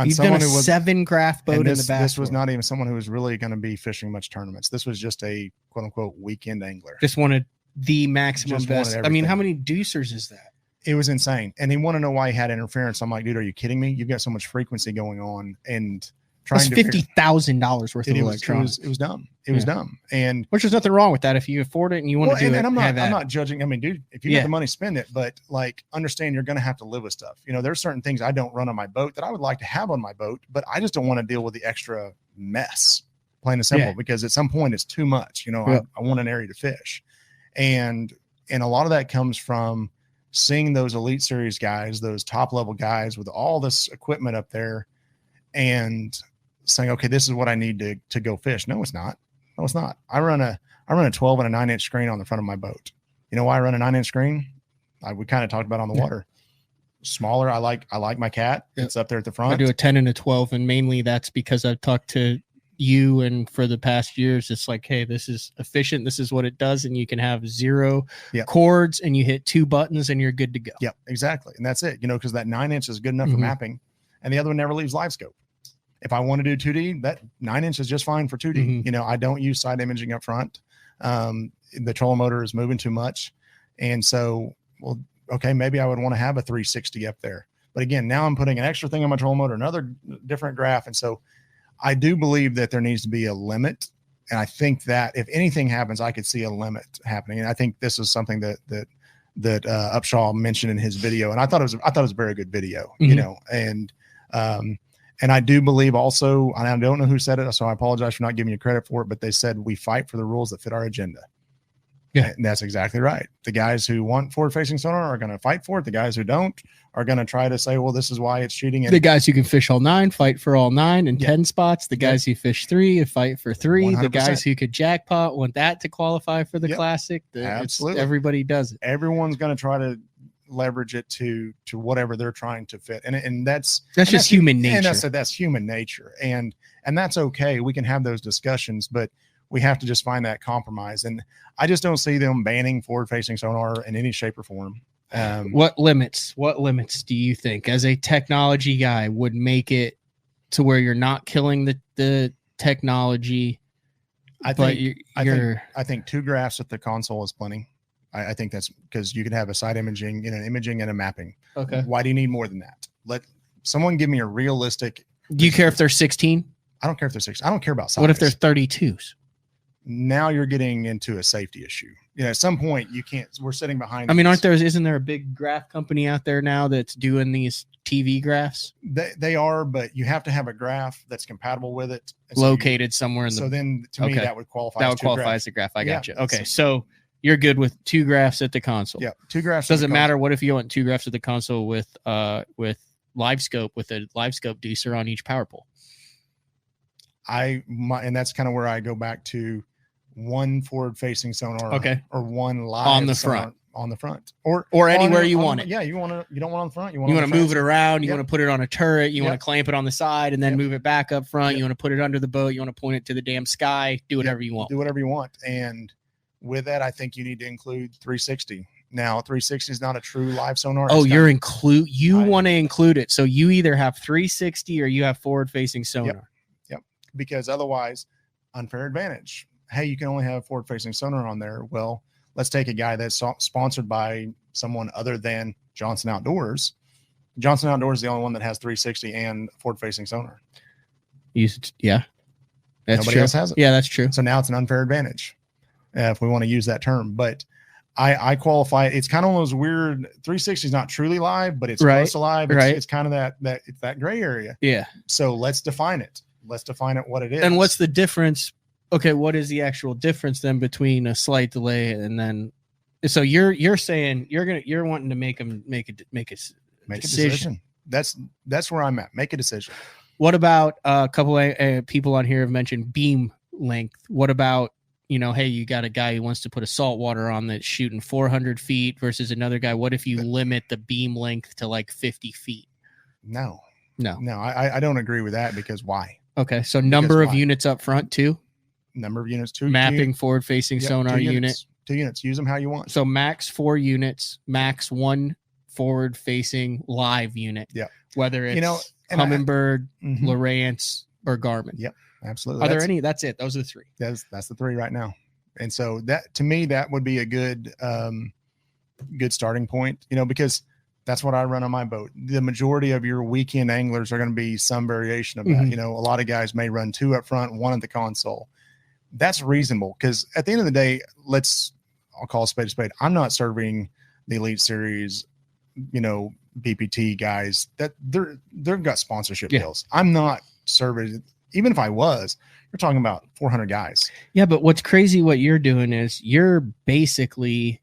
You've done a 7 graph boat in the Bass World. This was not even someone who was really going to be fishing much tournaments. This was just a quote unquote weekend angler. Just wanted the maximum best. I mean, how many deucers is that? It was insane. And he wanted to know why he had interference. I'm like, dude, are you kidding me? You've got so much frequency going on, and that's $50,000 worth of electronics. It was dumb. It was dumb. And which there's nothing wrong with that if you afford it and you want to do it. And I'm not judging. I mean, dude, if you got the money, spend it. But like, understand you're going to have to live with stuff. There's certain things I don't run on my boat that I would like to have on my boat, but I just don't want to deal with the extra mess, plain and simple, because at some point it's too much. I want an area to fish. And a lot of that comes from seeing those Elite Series guys, those top level guys with all this equipment up there, and saying, okay, this is what I need to go fish. No, it's not. I run a 12 and a 9-inch screen on the front of my boat. You know why I run a 9-inch screen? We kind of talked about on the water. Smaller. I like my cat. It's up there at the front. I do a 10 and a 12, and mainly that's because I've talked to you, and for the past years, it's like, hey, this is efficient. This is what it does, and you can have 0 cords, and you hit 2 buttons, and you're good to go. Yep, exactly, and that's it. Because that 9-inch is good enough for mapping, and the other one never leaves live scope. If I want to do 2D, that 9-inch is just fine for 2D. I don't use side imaging up front. The trolling motor is moving too much, and so, well, okay, maybe I would want to have a 360 up there. But again, now I'm putting an extra thing on my trolling motor, another different graph, and so I do believe that there needs to be a limit. And I think that if anything happens, I could see a limit happening. And I think this is something that Upshaw mentioned in his video. And I thought it was a very good video, and And I do believe also, and I don't know who said it, so I apologize for not giving you credit for it, but they said we fight for the rules that fit our agenda. Yeah, and that's exactly right. The guys who want forward-facing sonar are going to fight for it. The guys who don't are going to try to say, well, this is why it's cheating. The guys who can fish all 9 fight for all 9 and 10 spots. The guys who fish 3 fight for 3. 100%. The guys who could jackpot want that to qualify for the Yep. classic. Absolutely. Everybody does it. Everyone's going to try to leverage it to whatever they're trying to fit. And that's just human nature. And that's human nature. And that's okay. We can have those discussions, but we have to just find that compromise. And I just don't see them banning forward-facing sonar in any shape or form. What limits do you think, as a technology guy, would make it to where you're not killing the technology? I think 2 graphs at the console is plenty. I think that's because you can have a side imaging, imaging and a mapping. Okay. Why do you need more than that? Let someone give me a realistic. Do you care if they're 16? I don't care if they're 16. I don't care about size. What if they're 32s? Now you're getting into a safety issue. At some point you can't. We're sitting behind. I mean, isn't there a big graph company out there now that's doing these TV graphs? They are, but you have to have a graph that's compatible with it, located somewhere in the. So then, to me, that would qualify. That would qualify as a graph. I got you. Okay, so you're good with 2 graphs at the console. Yeah, 2 graphs. Doesn't matter. What if you want 2 graphs at the console with live scope, with a live scope deucer on each power pole? And that's kind of where I go back to 1 forward-facing sonar, or 1 live on the front, or anywhere you want it. Yeah, you don't want it on the front. You want to move it around. You want to put it on a turret. You want to clamp it on the side and then move it back up front. You want to put it under the boat. You want to point it to the damn sky. Do whatever you want. Do whatever you want. And with that, I think you need to include 360. Now, 360 is not a true live sonar. Oh, you want to include it. So you either have 360 or you have forward-facing sonar. Yep. Because otherwise, unfair advantage. Hey, you can only have forward-facing sonar on there. Well, let's take a guy that's sponsored by someone other than Johnson Outdoors. Johnson Outdoors is the only one that has 360 and forward-facing sonar. Yeah. Nobody else has it. Yeah, that's true. So now it's an unfair advantage, if we want to use that term. But I qualify. It's kind of one of those weird. 360 is not truly live, but it's close to live. It's kind of that gray area. Yeah. So let's define it. Let's define it what it is. And what's the difference? Okay, what is the actual difference then between a slight delay and then? So you're saying you're wanting to make a decision. That's where I'm at. Make a decision. What about a couple of people on here have mentioned beam length? What about, hey, you got a guy who wants to put a saltwater on that's shooting 400 feet versus another guy. What if you limit the beam length to like 50 feet? No, I don't agree with that, because why? Okay, so number of units up front too. Number of units, 2 mapping forward-facing sonar 2 unit. 2 units. Use them how you want. So max 4 units, max 1 forward-facing live unit. Yeah. Whether it's Humminbird, Lowrance, or Garmin. Yep, absolutely. Are there any? That's it. Those are the 3. That's the 3 right now. And so that, to me, that would be a good starting point. Because that's what I run on my boat. The majority of your weekend anglers are going to be some variation of that. A lot of guys may run 2 up front, 1 at the console. That's reasonable, because at the end of the day, I'll call a spade. I'm not serving the Elite Series, BPT guys that they've got sponsorship deals. I'm not serving. Even if I was, you're talking about 400 guys. Yeah. But what's crazy, what you're doing is you're basically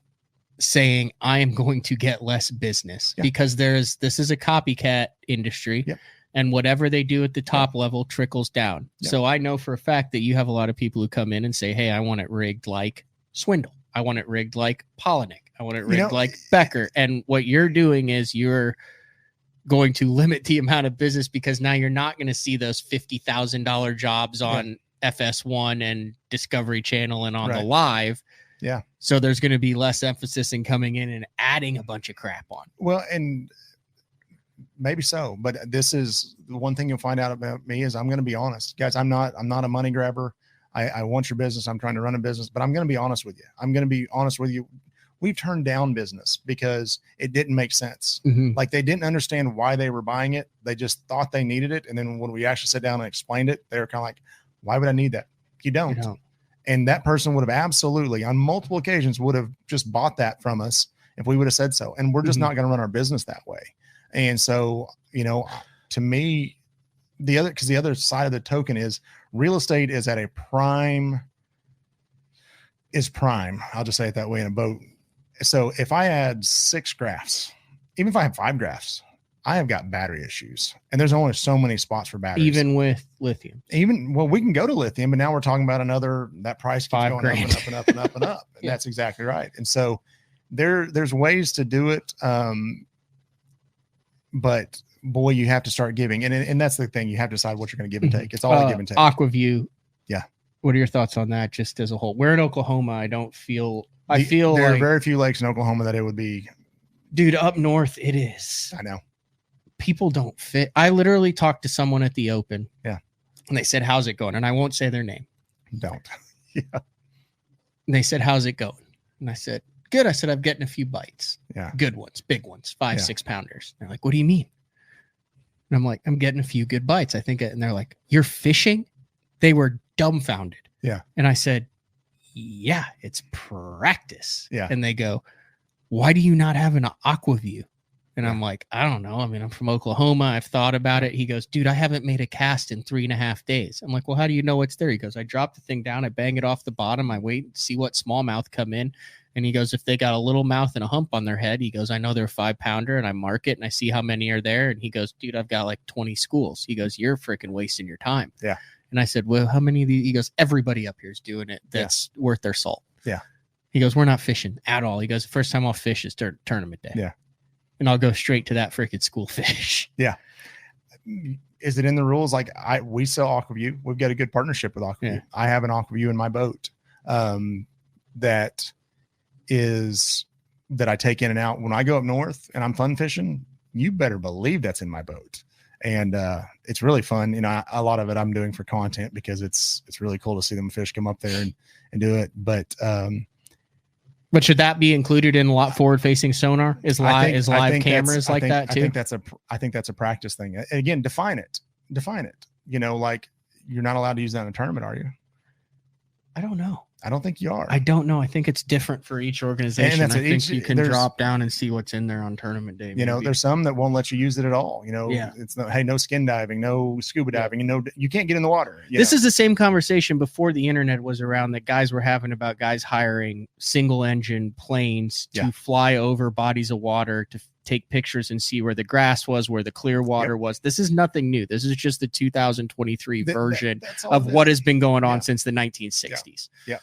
saying I am going to get less business because this is a copycat industry. Yeah. And whatever they do at the top level trickles down. Yeah. So I know for a fact that you have a lot of people who come in and say, hey, I want it rigged like Swindle. I want it rigged like Polinick. I want it rigged like Becker. And what you're doing is you're going to limit the amount of business, because now you're not going to see those $50,000 jobs on FS1 and Discovery Channel and on the live. Yeah. So there's going to be less emphasis in coming in and adding a bunch of crap on. Well, and maybe so, but this is the one thing you'll find out about me is I'm going to be honest, guys. I'm not a money grabber. I want your business. I'm trying to run a business, but I'm going to be honest with you. I'm going to be honest with you. We've turned down business because it didn't make sense. Like, they didn't understand why they were buying it. They just thought they needed it. And then when we actually sat down and explained it, they were kind of like, why would I need that? You don't. And that person would have absolutely, on multiple occasions, would have just bought that from us if we would have said so. And we're just not going to run our business that way. And so, to me, the other side of the token is real estate is at a prime. I'll just say it that way in a boat. So if I add 6 grafts, even if I have 5 grafts, I have got battery issues, and there's only so many spots for batteries. Even with lithium. Well, we can go to lithium, but now we're talking about that price keeps going $5,000 up and up and up and up. And Yeah. that's exactly right. And so there's ways to do it. But boy, you have to start giving. And that's the thing. You have to decide what you're going to give and take. It's all a give and take. Aquaview. Yeah. What are your thoughts on that just as a whole? We're in Oklahoma. I feel there like, are very few lakes in Oklahoma that it would be. Dude, up north it is. I know. People don't fit. I literally talked to someone at the Open. Yeah. And they said, how's it going? And I won't say their name. Don't. Yeah. And they said, how's it going? And I said, good. I said, I'm getting a few bites. Yeah. Good ones, big ones, 5-6 pounders. They're like, what do you mean? And I'm like, I'm getting a few good bites. I think. And they're like, you're fishing? They were dumbfounded. Yeah. And I said, yeah, it's practice. Yeah. And they go, why do you not have an Aquaview? And I'm like, I don't know. I mean, I'm from Oklahoma. I've thought about it. He goes, dude, I haven't made a cast in 3.5 days. I'm like, well, how do you know what's there? He goes, I drop the thing down. I bang it off the bottom. I wait and see what smallmouth come in. And he goes, if they got a little mouth and a hump on their head, he goes, I know they're a 5-pounder, and I mark it and I see how many are there. And he goes, dude, I've got like 20 schools. He goes, you're freaking wasting your time. Yeah. And I said, well, how many of these? He goes, everybody up here is doing it. That's worth their salt. Yeah. He goes, we're not fishing at all. He goes, the first time I'll fish is tournament day. Yeah. And I'll go straight to that freaking school fish. Yeah. Is it in the rules? Like we sell Aquaview. We've got a good partnership with Aquaview. Yeah. I have an Aquaview in my boat that I take in and out. When I go up north and I'm fun fishing, you better believe that's in my boat. And it's really fun. You know, a lot of it I'm doing for content because it's really cool to see them fish come up there and do it. But should that be included in forward-facing sonar? Is live cameras like that too? I think that's a practice thing. Again, define it. You know, like you're not allowed to use that in a tournament, are you? I don't know. I don't think you are. I don't know. I think it's different for each organization. I think you can drop down and see what's in there on tournament day. You know, there's some that won't let you use it at all. You know, it's no skin diving, no scuba diving, and you can't get in the water. This is the same conversation before the internet was around that guys were having about guys hiring single engine planes to fly over bodies of water to take pictures and see where the grass was, where the clear water was. This is nothing new. This is just the 2023 version of what has been going on since the 1960s. Yeah.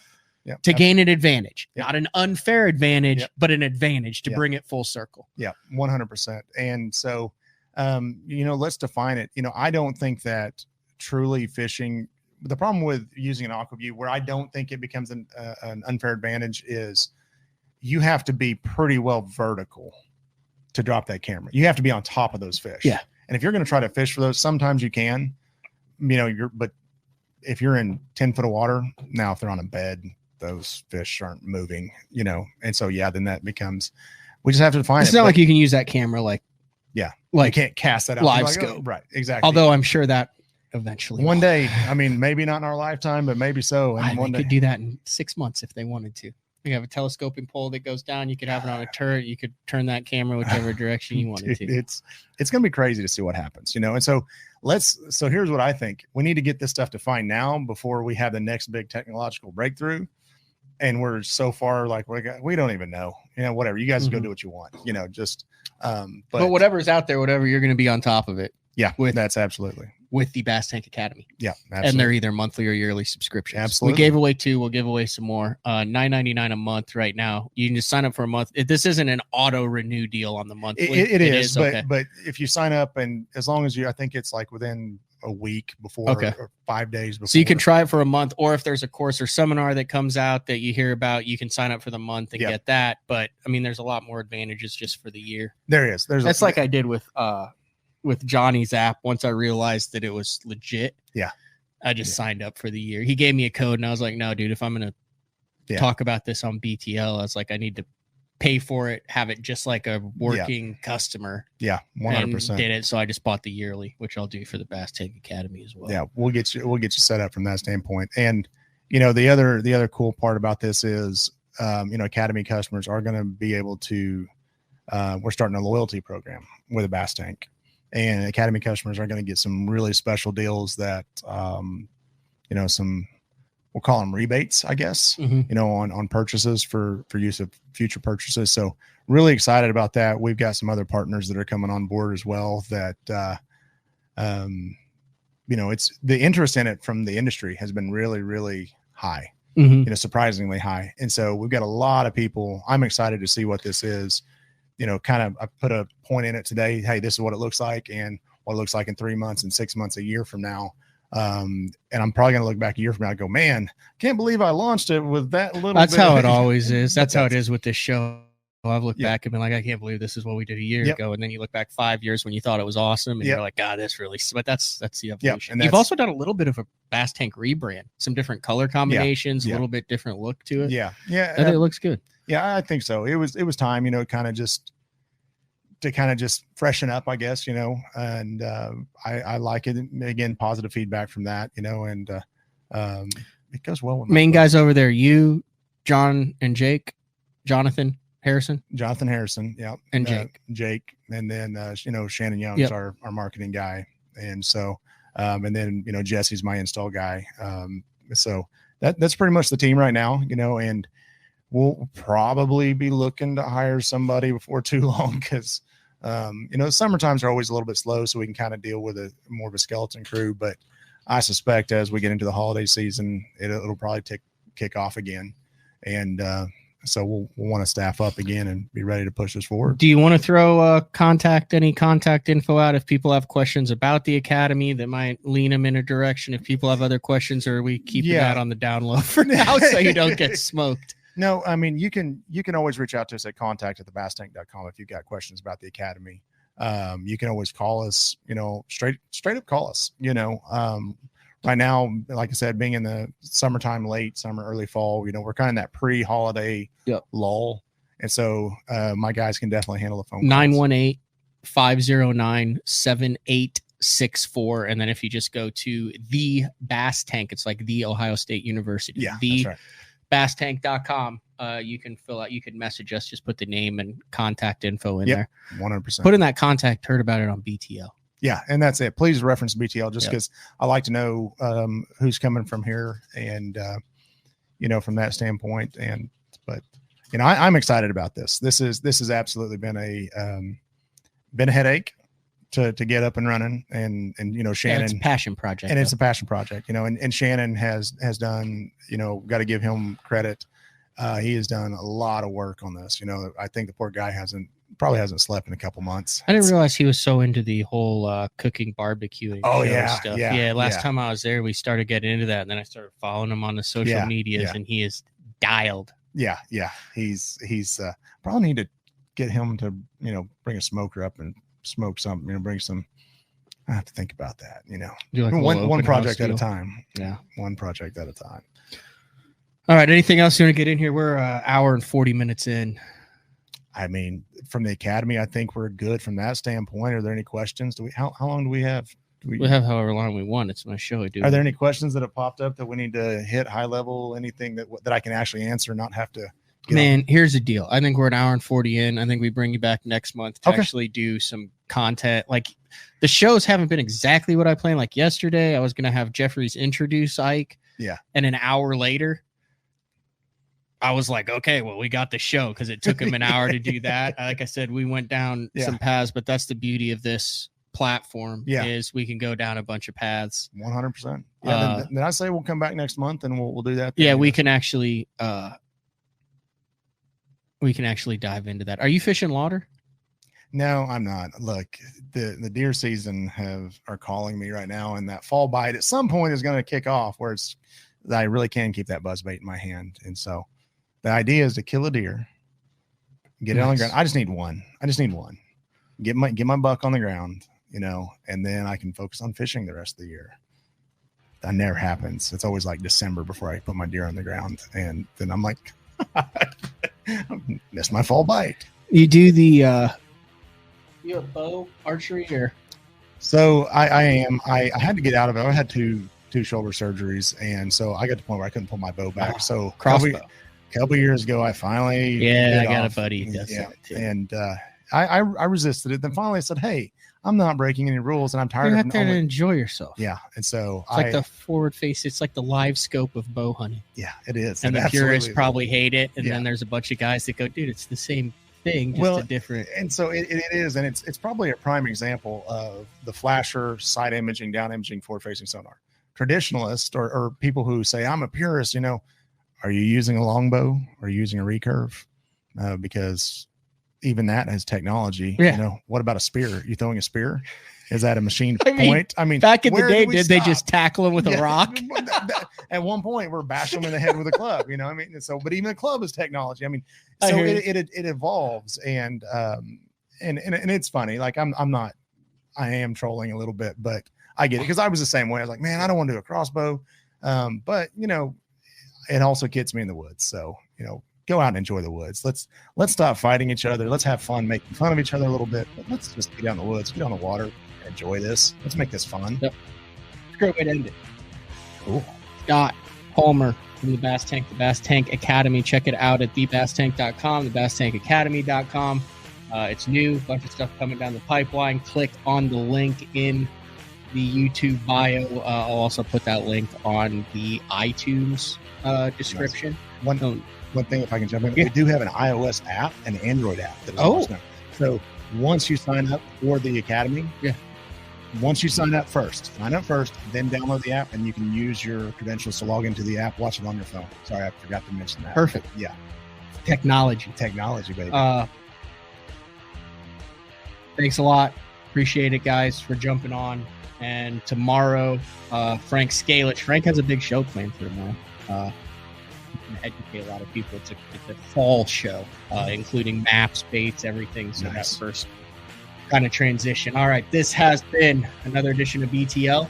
To gain an advantage, not an unfair advantage, but an advantage to bring it full circle. Yeah, 100%. And so, you know, let's define it. You know, I don't think that truly fishing, the problem with using an Aquaview where I don't think it becomes an unfair advantage is you have to be pretty well vertical to drop that camera. You have to be on top of those fish. Yeah. And if you're going to try to fish for those, sometimes you can, you know, but if you're in 10 foot of water, now if they're on a bed, those fish aren't moving, you know? And so, then that becomes, we just have to define it's not like you can use that camera. Like you can't cast that out. Live scope. Right. Exactly. Although I'm sure that eventually one day, I mean, maybe not in our lifetime, but maybe so. And they could do that in 6 months if they wanted to. You have a telescoping pole that goes down. You could have it on a turret. You could turn that camera whichever direction you wanted to. It's going to be crazy to see what happens, you know? And so so here's what I think. We need to get this stuff defined now before we have the next big technological breakthrough. And we're so far, like, we don't even know, you know, whatever. You guys go do what you want, you know, just, but whatever's out there, whatever, you're going to be on top of it. Yeah. That's absolutely. With the Bass Tank Academy. Yeah. Absolutely. And they're either monthly or yearly subscriptions. Absolutely. We gave away 2. We'll give away some more. $9.99 a month right now. You can just sign up for a month. This isn't an auto renew deal on the monthly. It is but if you sign up, and as long as I think it's like within a week before or 5 days before. So you can try it for a month, or if there's a course or seminar that comes out that you hear about, you can sign up for the month and get that. But I mean, there's a lot more advantages just for the year. There is. That's like I did with Johnny's app. Once I realized that it was legit, I just signed up for the year. He gave me a code and I was like, no, dude, if I'm going to talk about this on BTL, I was like, I need to pay for it, have it just like a working customer. Yeah, 100%. Did it. So I just bought the yearly, which I'll do for the Bass Tank Academy as well. Yeah, we'll get you set up from that standpoint. And you know, the other cool part about this is you know, Academy customers are going to be able to we're starting a loyalty program with a Bass Tank. and Academy customers are going to get some really special deals that, some, we'll call them rebates, I guess, on purchases for use of future purchases. So really excited about that. We've got some other partners that are coming on board as well that, it's the interest in it from the industry has been really, really high, surprisingly high. And so we've got a lot of people. I'm excited to see what this is. I put a point in it today. Hey, this is what it looks like and what it looks like in 3 months and 6 months, a year from now. And I'm probably going to look back a year from now and go, man, can't believe I launched it with that little That's bit. how it always is. That's how it is with this show. I've looked back and been like, I can't believe this is what we did a year ago. And then you look back 5 years when you thought it was awesome and you're like, God, this really, but that's the evolution. You've also done a little bit of a Bass Tank rebrand, some different color combinations, a little bit different look to it. Yeah. I think it looks good. Yeah, I think so. It was time, to kind of just freshen up, I guess, and I like it. And again, positive feedback from that, and it goes well with main guys over there, you, John and Jake, Jonathan Harrison, yeah, and Jake, and then Shannon Young is our marketing guy, and so and then Jesse's my install guy, so that's pretty much the team right now, and we'll probably be looking to hire somebody before too long because summer times are always a little bit slow, so we can kind of deal with more of a skeleton crew, but I suspect as we get into the holiday season, it'll probably kick off again, and so we'll want to staff up again and be ready to push this forward. Do you want to throw any contact info out if people have questions about the Academy that might lean them in a direction? If people have other questions, or are we keeping that on the down low for now so you don't get smoked? No, I mean, you can always reach out to us at contact@thebasstank.com if you've got questions about the Academy. You can always call us, straight up call us, right now, like I said, being in the summertime, late summer, early fall, we're kind of in that pre-holiday lull. And so my guys can definitely handle the phone. 918-509-7864. And then if you just go to the Bass Tank, it's like the Ohio State University. Yeah, that's right. BASSTank.com. You can fill out, you can message us, just put the name and contact info in there. 100%. Put in that contact, heard about it on BTL. Yeah, and that's it. Please reference BTL just because I like to know who's coming from here and, from that standpoint. But I'm excited about this. This has absolutely been a headache to get up and running. And Shannon, it's a passion project. And it's a passion project, and Shannon has done, got to give him credit. He has done a lot of work on this. I think the poor guy probably hasn't slept in a couple months. I didn't realize he was so into the whole cooking, barbecuing stuff. Last time I was there, we started getting into that, and then I started following him on the social medias, and he is dialed. Yeah. He's probably need to get him to bring a smoker up and smoke something. Bring some. I have to think about that. Do like one project at a time. Yeah, one project at a time. All right. Anything else you want to get in here? We're an hour and 40 minutes in. I mean, from the Academy, I think we're good from that standpoint. Are there any questions? How long do we have? We have however long we want. It's my show. Are there any questions that have popped up that we need to hit high level? Anything that I can actually answer, not have to? Here's the deal. I think we're an hour and 40 in. I think we bring you back next month to actually do some content. Like the shows haven't been exactly what I planned. Like yesterday, I was going to have Jeffries introduce Ike. Yeah. And an hour later, I was like, okay, well, we got the show because it took him an hour to do that. Like I said, we went down some paths, but that's the beauty of this platform is we can go down a bunch of paths. 100%. Yeah. Then I say we'll come back next month and we'll do that. Yeah, we can actually dive into that. Are you fishing lauder? No, I'm not. Look, the deer season are calling me right now, and that fall bite at some point is going to kick off where I really can keep that buzz bait in my hand. And so the idea is to kill a deer, get it on the ground. I just need one. Get my buck on the ground, and then I can focus on fishing the rest of the year. That never happens. It's always like December before I put my deer on the ground. And then I'm like, missed my fall bite. You do the, you have bow archery or? So I am. I had to get out of it. I had two shoulder surgeries, and so I got to the point where I couldn't pull my bow back. So crossbow. A couple years ago, I finally I got a buddy. And I resisted it. Then finally I said, hey, I'm not breaking any rules, and I'm tired You're of out there to enjoy yourself. Yeah, and so it's like the forward face. It's like the live scope of bow hunting. Yeah, it is. And the purists probably hate it, and then there's a bunch of guys that go, "Dude, it's the same thing, just a different." And so it is, and it's probably a prime example of the flasher, side imaging, down imaging, forward facing sonar. Traditionalists or people who say I'm a purist, are you using a longbow? Are you using a recurve? Because even that has technology. What about a spear? You throwing a spear? Is that a machine point? I mean, back in the day, did they just tackle him with a rock? At one point, we're bashing them in the head with a club. I mean, so but even the club is technology. I mean, so it evolves, and it's funny. Like I am trolling a little bit, but I get it because I was the same way. I was like, man, I don't want to do a crossbow, but it also gets me in the woods. So go out and enjoy the woods. Let's stop fighting each other. Let's have fun making fun of each other a little bit. But let's just get out in the woods, get on the water, enjoy this. Let's make this fun. Yep. It's a great way to end it. Cool. Scott Palmer from the Bass Tank, the Bass Tank Academy. Check it out at thebasstank.com, thebasstankacademy.com. It's new, a bunch of stuff coming down the pipeline. Click on the link in the YouTube bio. I'll also put that link on the iTunes description. Nice. One thing, if I can jump in, we do have an iOS app and an Android app. So once you sign up for the Academy, once you sign up first, then download the app, and you can use your credentials to log into the app, watch it on your phone. Sorry, I forgot to mention that. Perfect. Yeah. Technology, baby. Thanks a lot. Appreciate it, guys, for jumping on. And tomorrow, Frank Scalish. Frank has a big show planned for tomorrow. Educate a lot of people. It's a fall show, including maps, baits, everything. So that first kind of transition. All right, this has been another edition of BTL.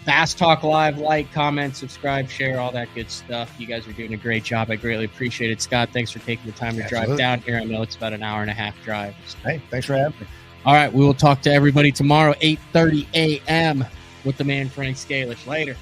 Bass Talk Live. Like, comment, subscribe, share, all that good stuff. You guys are doing a great job. I greatly appreciate it. Scott, thanks for taking the time to drive down here. I know it's about an hour and a half drive. Hey, thanks for having me. All right, we will talk to everybody tomorrow, 8:30 a.m. with the man Frank Scalish. Later.